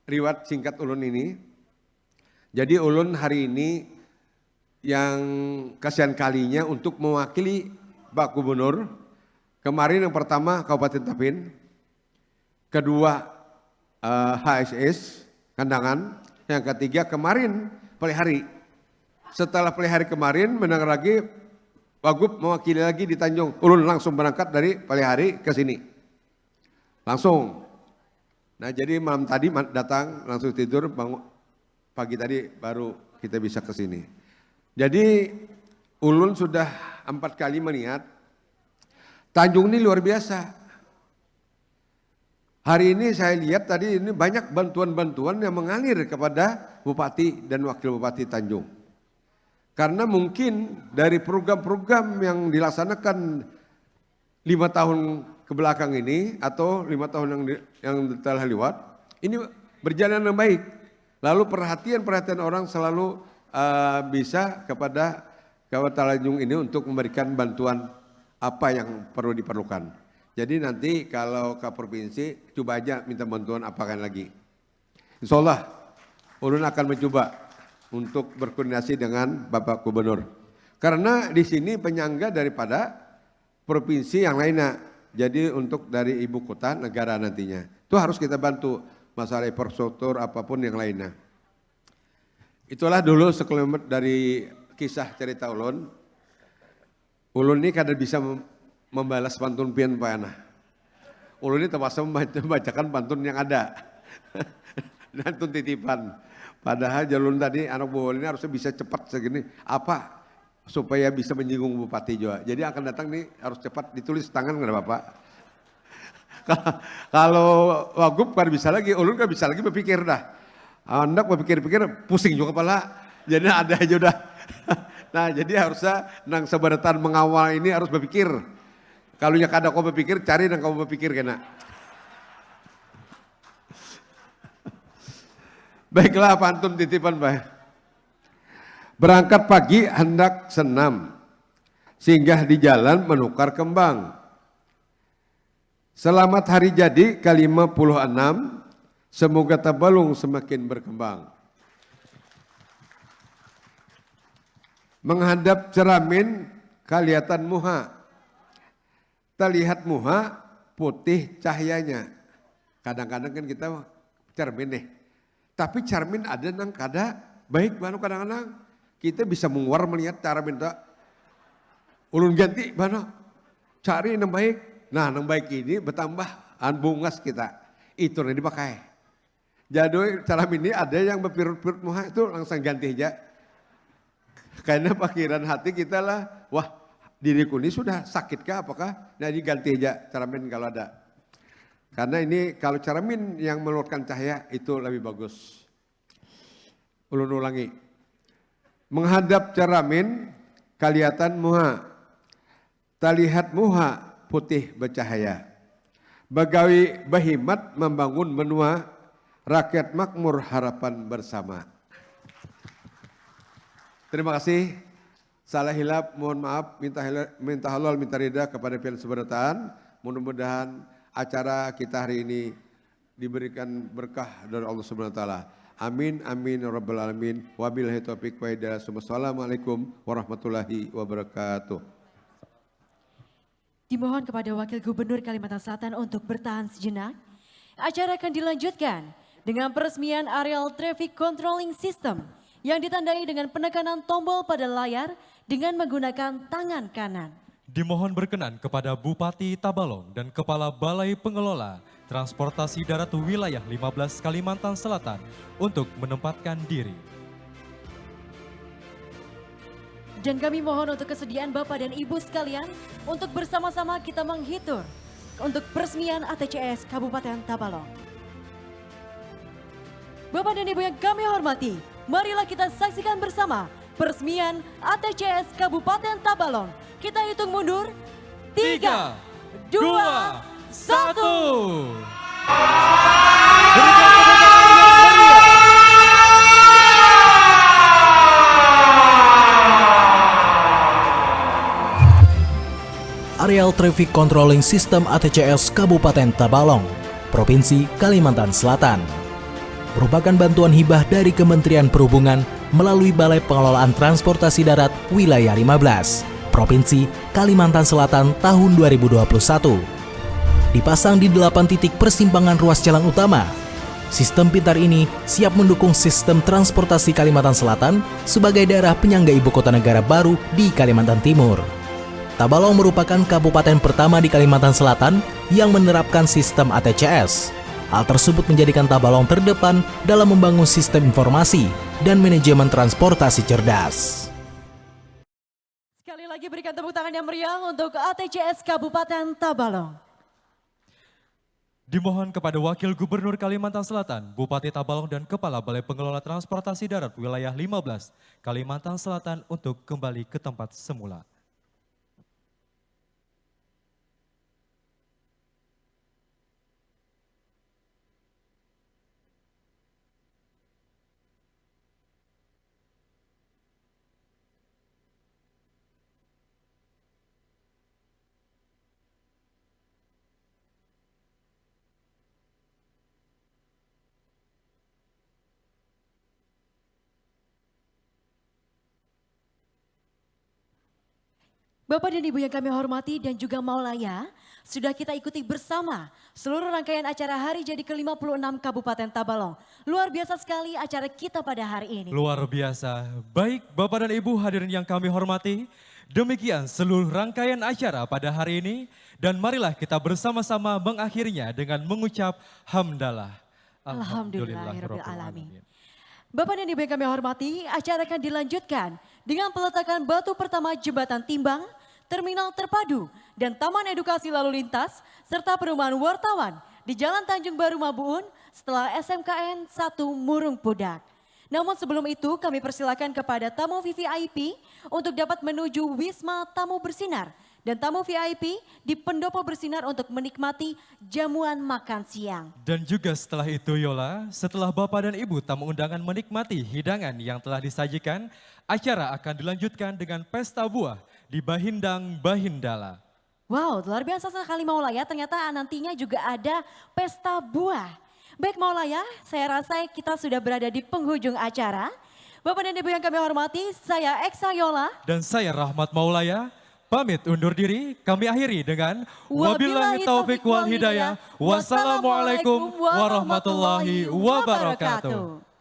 riwayat singkat ulun ini. Jadi ulun hari ini yang kasihan kalinya untuk mewakili Pak Gubernur. Kemarin yang pertama Kabupaten Tapin, kedua HSS Kandangan, yang ketiga kemarin Pelihari. Setelah Pelihari kemarin menang lagi Wagub mewakili lagi di Tanjung. Ulun langsung berangkat dari Pelihari ke sini. Langsung. Nah jadi malam tadi datang langsung tidur, bangun pagi tadi baru kita bisa ke sini. Jadi ulun sudah 4 kali melihat Tanjung ini luar biasa. Hari ini saya lihat tadi ini banyak bantuan-bantuan yang mengalir kepada Bupati dan Wakil Bupati Tanjung. Karena mungkin dari program-program yang dilaksanakan 5 tahun ke belakang ini atau 5 tahun yang telah lewat, ini berjalan dengan baik. Lalu perhatian orang selalu bisa kepada Kabupaten Tanjung ini untuk memberikan bantuan apa yang perlu diperlukan. Jadi nanti kalau ke provinsi coba aja minta bantuan apakan lagi. Insya Allah ulun akan mencoba untuk berkoordinasi dengan Bapak Gubernur. Karena di sini penyangga daripada provinsi yang lainnya. Jadi untuk dari ibu kota negara nantinya. Itu harus kita bantu masalah infrastruktur apapun yang lainnya. Itulah dulu sekelumit dari kisah cerita ulun. Ulun ini kadang bisa membalas pantun pian paana. Ulun ini terpaksa membacakan pantun yang ada. Pantun titipan. Padahal jalur tadi anak buah ini harusnya bisa cepat segini. Apa? Supaya bisa menyinggung bupati juga. Jadi akan datang nih harus cepat ditulis tangan nggak Bapak? Kalau Wagub kan bisa lagi, ulun kan bisa lagi berpikir dah. Hendak berpikir-pikir pusing juga kepala. Jadi ada aja udah. Nah jadi harusnya nang sebaratan mengawal ini harus berpikir. Kalau nya kada kau berpikir, cari nang kau berpikir kena. Baiklah pantun titipan Pak. Berangkat pagi hendak senam, singgah di jalan menukar kembang. Selamat hari jadi ke-56, semoga Tabalong semakin berkembang. Menghadap cermin kelihatan muha, terlihat muha putih cahayanya. Kadang-kadang kan kita cermin nih, tapi cermin ada nang kada baik bano kadang-kadang kita bisa menguar melihat cara minta ulun ganti bano cari yang baik. Nah yang baik ini bertambah bungas kita itu yang dipakai. Jadi cara ini ada yang berpirut-pirut muha itu langsung ganti aja. Karena pikiran hati kita lah, wah diriku ini sudah sakitkah apakah? Nah diganti aja cermin kalau ada. Karena ini kalau cermin yang mengeluarkan cahaya itu lebih bagus. Ulun ulangi. Menghadap cermin kelihatan muha. Terlihat muha putih bercahaya. Bagawi bahimat membangun benua, rakyat makmur harapan bersama. Terima kasih. Salah hilap, mohon maaf, minta halal, minta ridha kepada pihak seberatan. Mudah-mudahan acara kita hari ini diberikan berkah dari Allah Subhanahu wa taala. Amin amin ya rabbal alamin. Wabillahi taufiq wa hidayah. Wassalamualaikum warahmatullahi wabarakatuh.
Dimohon kepada Wakil Gubernur Kalimantan Selatan untuk bertahan sejenak. Acara akan dilanjutkan dengan peresmian Aerial Traffic Controlling System yang ditandai dengan penekanan tombol pada layar dengan menggunakan tangan kanan.
Dimohon berkenan kepada Bupati Tabalong dan Kepala Balai Pengelola Transportasi Darat Wilayah 15 Kalimantan Selatan untuk menempatkan diri.
Dan kami mohon untuk kesediaan Bapak dan Ibu sekalian untuk bersama-sama kita menghitung untuk peresmian ATCS Kabupaten Tabalong. Bapak dan Ibu yang kami hormati, marilah kita saksikan bersama peresmian ATCS Kabupaten Tabalong. Kita hitung mundur. 3, 2, 1.
Aerial Traffic Controlling System ATCS Kabupaten Tabalong, Provinsi Kalimantan Selatan. Merupakan bantuan hibah dari Kementerian Perhubungan melalui Balai Pengelolaan Transportasi Darat Wilayah 15, Provinsi Kalimantan Selatan tahun 2021. Dipasang di 8 titik persimpangan ruas jalan utama. Sistem pintar ini siap mendukung sistem transportasi Kalimantan Selatan sebagai daerah penyangga ibu kota negara baru di Kalimantan Timur. Tabalong merupakan kabupaten pertama di Kalimantan Selatan yang menerapkan sistem ATCS. Hal tersebut menjadikan Tabalong terdepan dalam membangun sistem informasi dan manajemen transportasi cerdas.
Sekali lagi berikan tepuk tangan yang meriah untuk ATCS Kabupaten Tabalong.
Dimohon kepada Wakil Gubernur Kalimantan Selatan, Bupati Tabalong dan Kepala Balai Pengelola Transportasi Darat Wilayah 15, Kalimantan Selatan untuk kembali ke tempat semula.
Bapak dan Ibu yang kami hormati dan juga Maulaya, sudah kita ikuti bersama seluruh rangkaian acara Hari Jadi ke-56 Kabupaten Tabalong. Luar biasa sekali acara kita pada hari ini.
Luar biasa. Baik Bapak dan Ibu hadirin yang kami hormati, demikian seluruh rangkaian acara pada hari ini dan marilah kita bersama-sama mengakhirinya dengan mengucap hamdalah.
Alhamdulillahirrahmanirrahim. Bapak dan Ibu yang kami hormati, acara akan dilanjutkan dengan peletakan batu pertama jembatan timbang, terminal terpadu, dan taman edukasi lalu lintas, serta perumahan wartawan di Jalan Tanjung Baru Mabuun setelah SMKN 1 Murung Pudak. Namun sebelum itu kami persilakan kepada tamu VVIP untuk dapat menuju Wisma Tamu Bersinar dan tamu VIP di Pendopo Bersinar untuk menikmati jamuan makan siang.
Dan juga setelah itu Yola, setelah Bapak dan Ibu tamu undangan menikmati hidangan yang telah disajikan, acara akan dilanjutkan dengan pesta buah di Bahindang Bahindala.
Wow, luar biasa sekali Maulaya, ternyata nantinya juga ada pesta buah. Baik Maulaya, saya rasa kita sudah berada di penghujung acara. Bapak dan Ibu yang kami hormati, saya Eksa Yola.
Dan saya Rahmat Maulaya, pamit undur diri, kami akhiri dengan wabillahi taufiq wal hidayah. Wassalamualaikum warahmatullahi wabarakatuh.